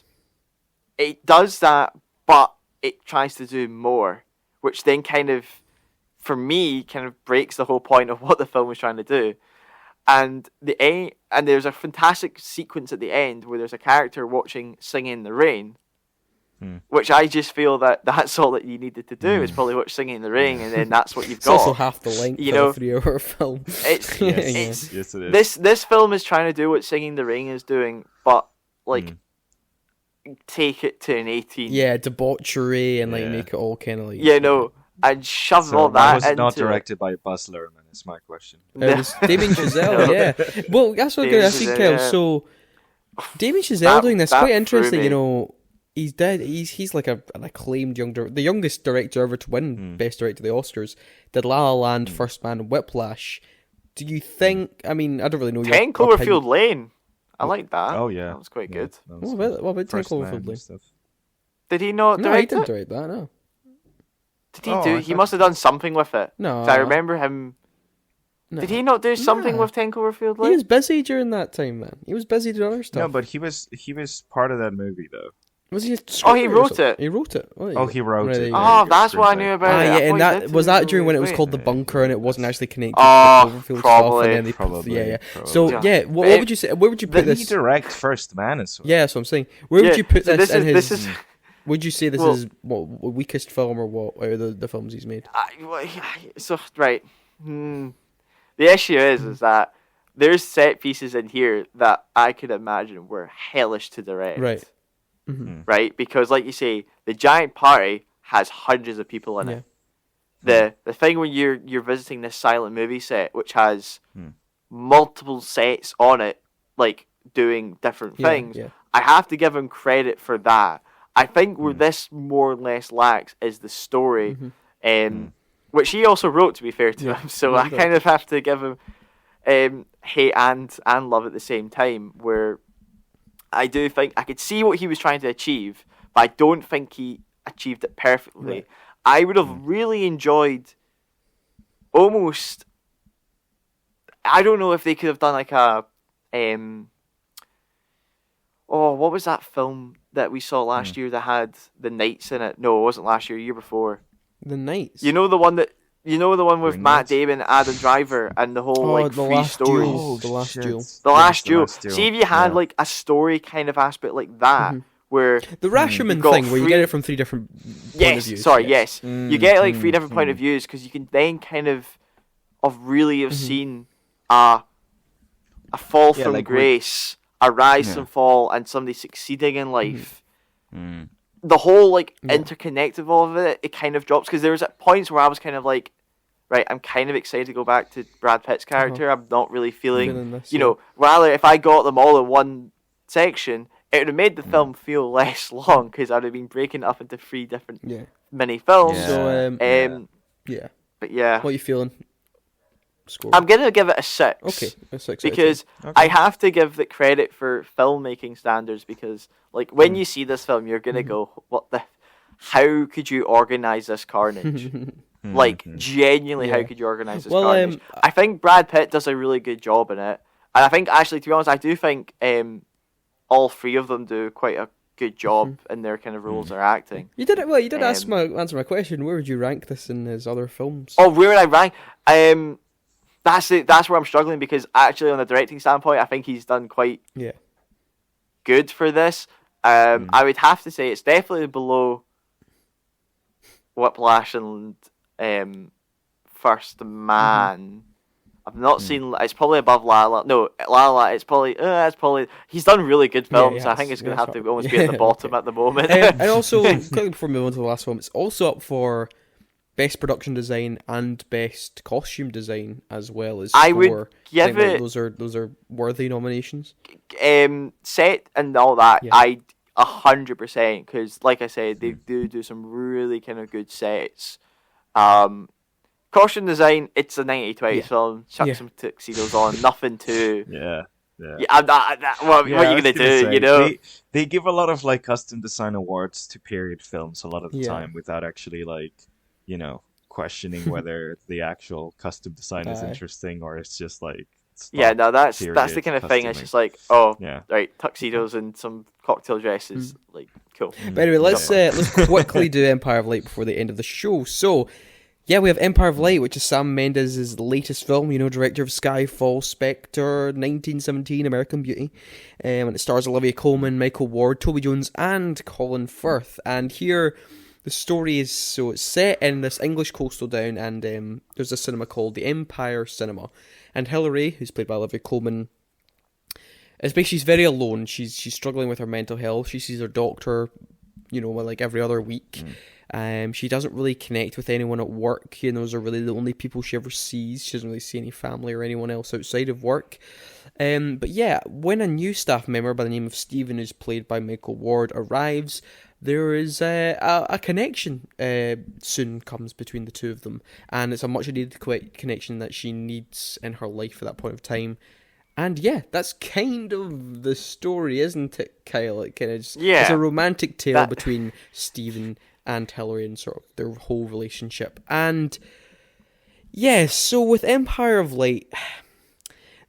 it does that, but it tries to do more, which then kind of, for me, kind of breaks the whole point of what the film was trying to do. And there's a fantastic sequence at the end where there's a character watching Singing in the Rain, which I just feel that's all that you needed to do is probably watch Singing in the Rain, and then that's what you've got. It's also half the length of a 3-hour film. Yes, it is. This film is trying to do what Singing in the Rain is doing, but like take it to an 18. Yeah, debauchery and like make it all kind of like and shove So all why that was it into not directed by Buzz Lerman? Is my question. it was Damien Chazelle, yeah. Well, that's what I think, Kel. So Damien Chazelle doing this quite interesting. You know, he's dead. He's like an acclaimed the youngest director ever to win Best Director of the Oscars. Did La La Land, First Man, and Whiplash. Do you think? I mean, I don't really know. 10 Cloverfield Lane. I like that. Oh yeah, that was quite good. That What about 10 Cloverfield Lane? Stuff. Did he not No, he direct didn't it? direct that. No. Did he do? He must have done something with it. No. 'Cause I remember him. No. Did he not do something Nah. with 10 Cloverfield Lane? He was busy during that time, man. He was busy doing other stuff. No, but he was part of that movie though. Was he? Oh, he wrote it. He wrote it. Oh, he wrote Right, it. yeah. Oh, that's what I knew about it. I yeah, thought and he that did was do that during when it was Wait. called The Bunker, and it wasn't actually connected Oh, to the Cloverfield probably. stuff, and then they Probably. yeah. Probably. So Yeah. what would you say? Where would you put Did he this? direct First Man as well? Yeah, that's what I'm saying. Where would you put so this in his? This is Would you say this Well- is what weakest film or what out of the films he's made? so right. The issue is that there's set pieces in here that I could imagine were hellish to direct. Right. Right? Because like you say, the giant party has hundreds of people in it. The thing when you're visiting this silent movie set, which has multiple sets on it, like doing different things, yeah. I have to give him credit for that. I think where this more or less lacks is the story, which he also wrote, to be fair to him. So I kind of have to give him hate and love at the same time, where I do think I could see what he was trying to achieve, but I don't think he achieved it perfectly. Right. I would have really enjoyed almost, I don't know if they could have done like a what was that film that we saw last year that had the Knights in it? No, it wasn't last year, year before. The Knights. You know the one with Green Matt Knights? Damon, Adam Driver, and the whole like the three last stories. duel. The last duel. The Last The Duel. Last Duel. See if you had Yeah. like a story kind of aspect like that, where The Rashomon you've got thing, where you three- get it from 3 different point of views. yes. You get like 3 different point of views because you can then kind of really have seen a fall from like grace, a rise and fall, and somebody succeeding in life. The whole like interconnect of all of it, it kind of drops because there was at points where I was kind of like, right, I'm kind of excited to go back to Brad Pitt's character. I'm not really feeling this, rather if I got them all in one section, it would have made the film feel less long because I'd have been breaking it up into 3 different mini films. Yeah. So yeah. But yeah, What are you feeling? Score. I'm gonna give it a 6. Okay, a 6 Because I have to give the credit for filmmaking standards because, like, when you see this film, you're gonna go, "What the? How could you organize this carnage? Like, genuinely, how could you organize this carnage?" I think Brad Pitt does a really good job in it, and I think actually, to be honest, I do think all 3 of them do quite a good job in their kind of roles they're acting. You did it well. You did answer my question. Where would you rank this in his other films? Oh, where would I rank? That's it. That's where I'm struggling because actually, on the directing standpoint, I think he's done quite good for this. I would have to say it's definitely below Whiplash and First Man. I've not seen. It's probably above La La. No, La La. It's probably. He's done really good films. Yeah, I think it's going to have to almost be at the bottom at the moment. And also, quickly before we move on to the last one, it's also up for best production design and best costume design as well as score. I would give it. Those are worthy nominations. Set and all that. Yeah. I 100%, because like I said, they do some really kind of good sets. Costume design, it's a 1920s film. Chuck some tuxedos on, nothing too. Yeah. I'm not. What are you gonna do? Say, you know, they give a lot of like custom design awards to period films a lot of the time without actually like, questioning whether the actual custom design is interesting or it's just like. That's the kind of thing. It's just like, right, tuxedos and some cocktail dresses, like cool. But anyway, let's quickly do Empire of Light before the end of the show. So, yeah, we have Empire of Light, which is Sam Mendes' latest film. Director of Skyfall, Spectre, 1917, American Beauty, and it stars Olivia Colman, Michael Ward, Toby Jones, and Colin Firth. And here, the story is it's set in this English coastal town, and there's a cinema called the Empire Cinema. And Hilary, who's played by Olivia Colman, she's very alone. She's struggling with her mental health. She sees her doctor, like every other week. She doesn't really connect with anyone at work. Those are really the only people she ever sees. She doesn't really see any family or anyone else outside of work. But yeah, when a new staff member by the name of Stephen, who's played by Michael Ward, arrives, there is a connection soon comes between the two of them, and it's a much needed connection that she needs in her life at that point of time. And yeah, that's kind of the story, isn't it, Kyle? It's a romantic tale between Stephen and Hilary and sort of their whole relationship. And yeah, so with Empire of Light,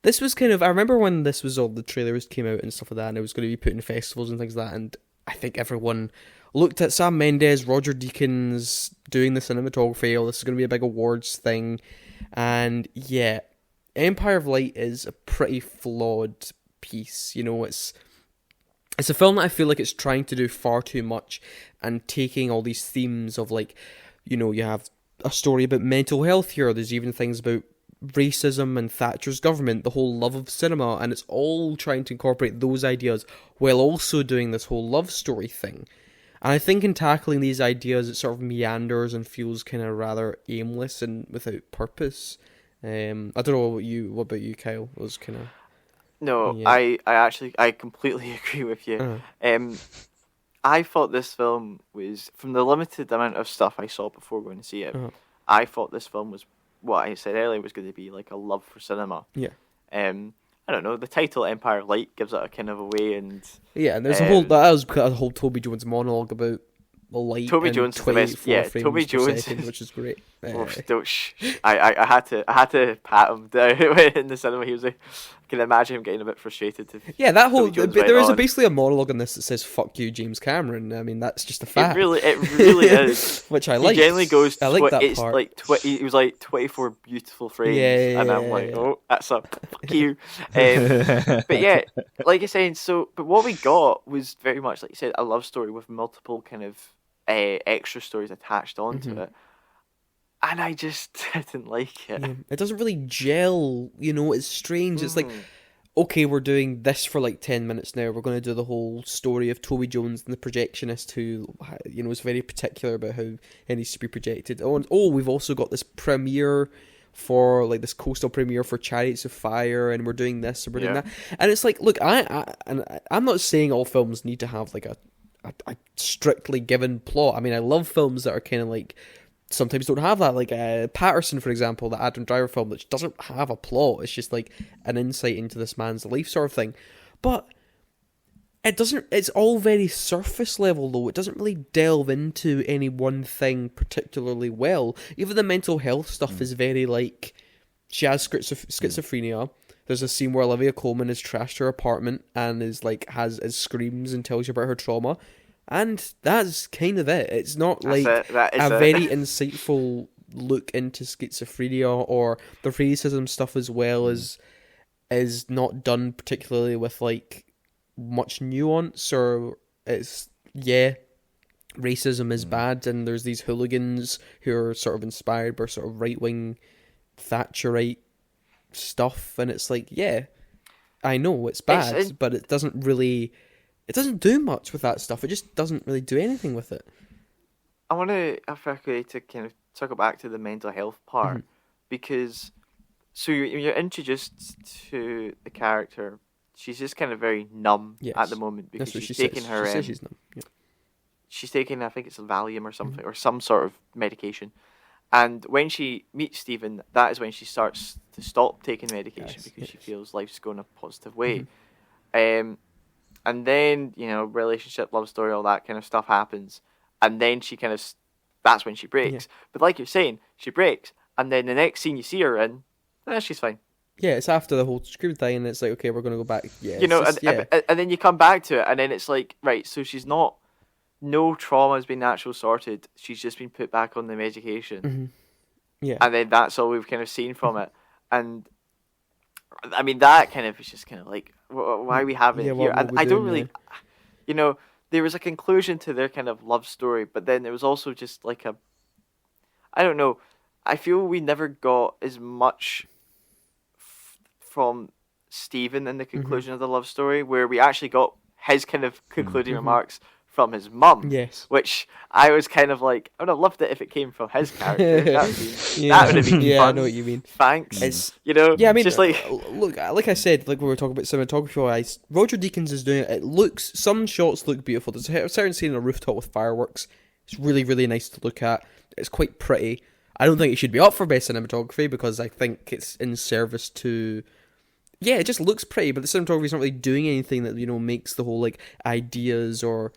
this was kind of, I remember when this was all the trailers came out and stuff like that, and it was going to be put in festivals and things like that, and I think everyone looked at Sam Mendes, Roger Deakins doing the cinematography, this is going to be a big awards thing, and yeah, Empire of Light is a pretty flawed piece. It's a film that I feel like it's trying to do far too much and taking all these themes of you have a story about mental health here, there's even things about racism and Thatcher's government, the whole love of cinema, and it's all trying to incorporate those ideas while also doing this whole love story thing. And I think in tackling these ideas, it sort of meanders and feels kind of rather aimless and without purpose. I don't know what about you, Kyle? It was kind of... No, yeah. I completely agree with you. I thought this film was, from the limited amount of stuff I saw before going to see it, I thought this film was, what I said earlier, was going to be like a love for cinema. Yeah. I don't know, the title Empire of Light gives it a kind of away, and yeah, and there's a whole Toby Jones monologue about the light. Toby Jones is the best. Yeah, Toby Jones, second, which is great. I had to pat him down in the cinema. He was I can imagine him getting a bit frustrated. That whole there is basically a monologue in this that says "fuck you, James Cameron." I mean, that's just a fact. It really is. Which I like. He generally goes. I like that it's part. Like he was like 24 beautiful frames, and I'm like, oh, that's a fuck you. But yeah, like you're saying, but what we got was very much like you said, a love story with multiple kind of extra stories attached onto it. And I just didn't like it. Yeah. It doesn't really gel, it's strange. It's like, okay, we're doing this for like 10 minutes now. We're going to do the whole story of Toby Jones and the projectionist who, is very particular about how it needs to be projected. Oh, and we've also got this premiere for, like, this coastal premiere for Chariots of Fire, and we're doing this and we're doing that. And it's like, look, I'm not saying all films need to have, like, a strictly given plot. I mean, I love films that are kind of like, sometimes don't have that, like Patterson, for example, the Adam Driver film, which doesn't have a plot. It's just like an insight into this man's life sort of thing. But it's all very surface level though. It doesn't really delve into any one thing particularly well. Even the mental health stuff is very like, she has schizophrenia. There's a scene where Olivia Colman has trashed her apartment and is screams and tells you about her trauma. And that's kind of it. It's not like a very insightful look into schizophrenia or the racism stuff as well as is not done particularly with like much nuance or it's racism is bad, and there's these hooligans who are sort of inspired by sort of right-wing Thatcherite stuff, and it's like, yeah, I know it's bad, but it doesn't do much with that stuff. It just doesn't really do anything with it. I want to, if I could, to kind of circle back to the mental health part, because so you're introduced to the character. She's just kind of very numb at the moment because she's taking her. She says she's numb. Yeah. She's taking, I think it's Valium or something, or some sort of medication. And when she meets Stephen, that is when she starts to stop taking medication because she feels life's going a positive way. And then, relationship, love story, all that kind of stuff happens. And then she that's when she breaks. Yeah. But like you're saying, she breaks. And then the next scene you see her in, she's fine. Yeah, it's after the whole screw thing, and it's like, okay, we're going to go back. Yeah, and then you come back to it, and then it's like, right, so she's not... No trauma has been naturally sorted. She's just been put back on the medication. Yeah. And then that's all we've kind of seen from it. And, I mean, that kind of is just kind of like, why we have it here. And I don't really... there was a conclusion to their kind of love story, but then there was also just like I don't know. I feel we never got as much from Stephen in the conclusion of the love story, where we actually got his kind of concluding remarks from his mum. Yes. Which I was kind of like, I would have loved it if it came from his character. That would have been fun. I know what you mean. Thanks. It's, I mean, just like... Look, like I said, like we were talking about cinematography, Roger Deakins is doing it. Some shots look beautiful. There's a certain scene on a rooftop with fireworks. It's really, really nice to look at. It's quite pretty. I don't think it should be up for best cinematography because I think it's in service to... Yeah, it just looks pretty, but the cinematography is not really doing anything that, makes the whole, like, ideas or...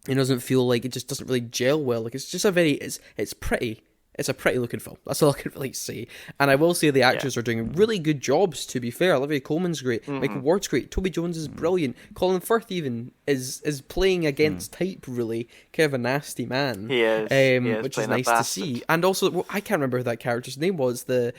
It doesn't feel like, it just doesn't really gel well. Like, it's just it's pretty. It's a pretty looking film. That's all I can really say. And I will say the actors are doing really good jobs, to be fair. Olivia Colman's great. Michael Ward's great. Toby Jones is brilliant. Colin Firth even is playing against type, really. Kind of a nasty man. He is. Which is nice to see. And also, I can't remember who that character's name was. The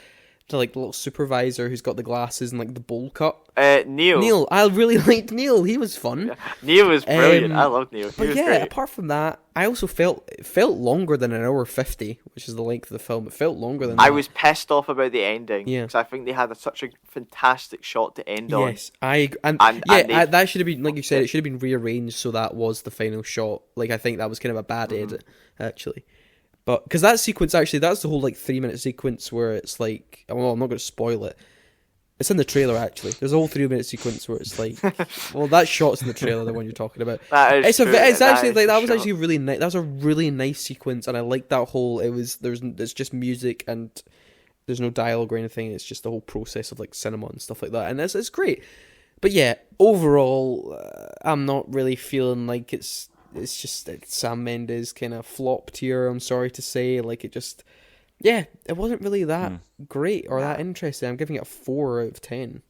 little supervisor who's got the glasses and like the bowl cut. Neil. I really liked Neil. He was fun. Yeah. Neil was brilliant. I loved Neil. He was great. Apart from that, I also felt longer than 1 hour 50, which is the length of the film. It felt longer than that. I was pissed off about the ending. Yeah. Because I think they had such a fantastic shot to end on. Yes, that should have been, like you said, it should have been rearranged so that was the final shot. Like, I think that was kind of a bad edit, actually. But, because that sequence, actually, that's the whole, 3-minute sequence where it's like, well, I'm not going to spoil it. It's in the trailer, actually. There's a whole 3-minute sequence where it's like, well, that shot's in the trailer, the one you're talking about. That is true. It's actually, that was actually really nice. That was a really nice sequence, and I liked that whole, there's just music, and there's no dialogue or anything. It's just the whole process of, cinema and stuff like that, and it's great. But yeah, overall, I'm not really feeling like it's just that Sam Mendes kind of flopped here, I'm sorry to say. It wasn't really that great or that interesting. I'm giving it a 4 out of 10.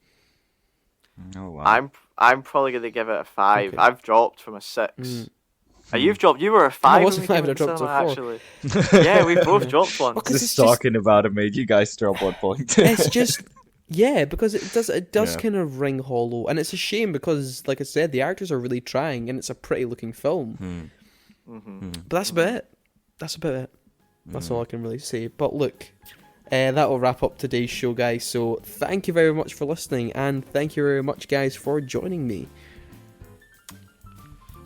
Oh, wow. I'm probably going to give it a 5. Okay. I've dropped from a 6. You've dropped. You were a 5. I wasn't 5, but I dropped to a 4. Actually. Yeah, we both dropped one. Just talking about it made you guys drop 1 point. It's just... Yeah, because it does kind of ring hollow, and it's a shame because, like I said, the actors are really trying, and it's a pretty looking film. But that's about it. That's all I can really say. But look, that will wrap up today's show, guys. So thank you very much for listening, and thank you very much, guys, for joining me.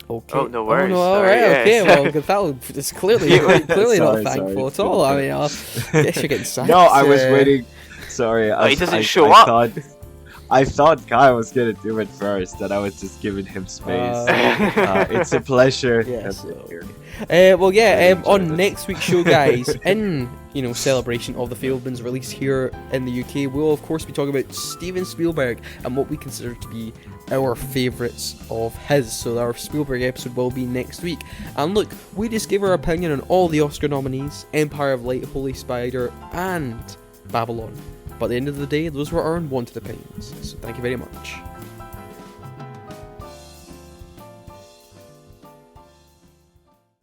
Okay. Oh, no worries. All right. Okay. Well, it's clearly not thankful at all. I mean, I guess you're getting sad. No, I was waiting. Sorry, he doesn't show up. I thought Kai was gonna do it first, and I was just giving him space. It's a pleasure. Yes. On next week's show, guys, in celebration of the Fabelmans release here in the UK, we'll of course be talking about Steven Spielberg and what we consider to be our favourites of his. So our Spielberg episode will be next week. And look, we just gave our opinion on all the Oscar nominees: Empire of Light, Holy Spider, and Babylon. But at the end of the day, those were our unwanted opinions. So thank you very much.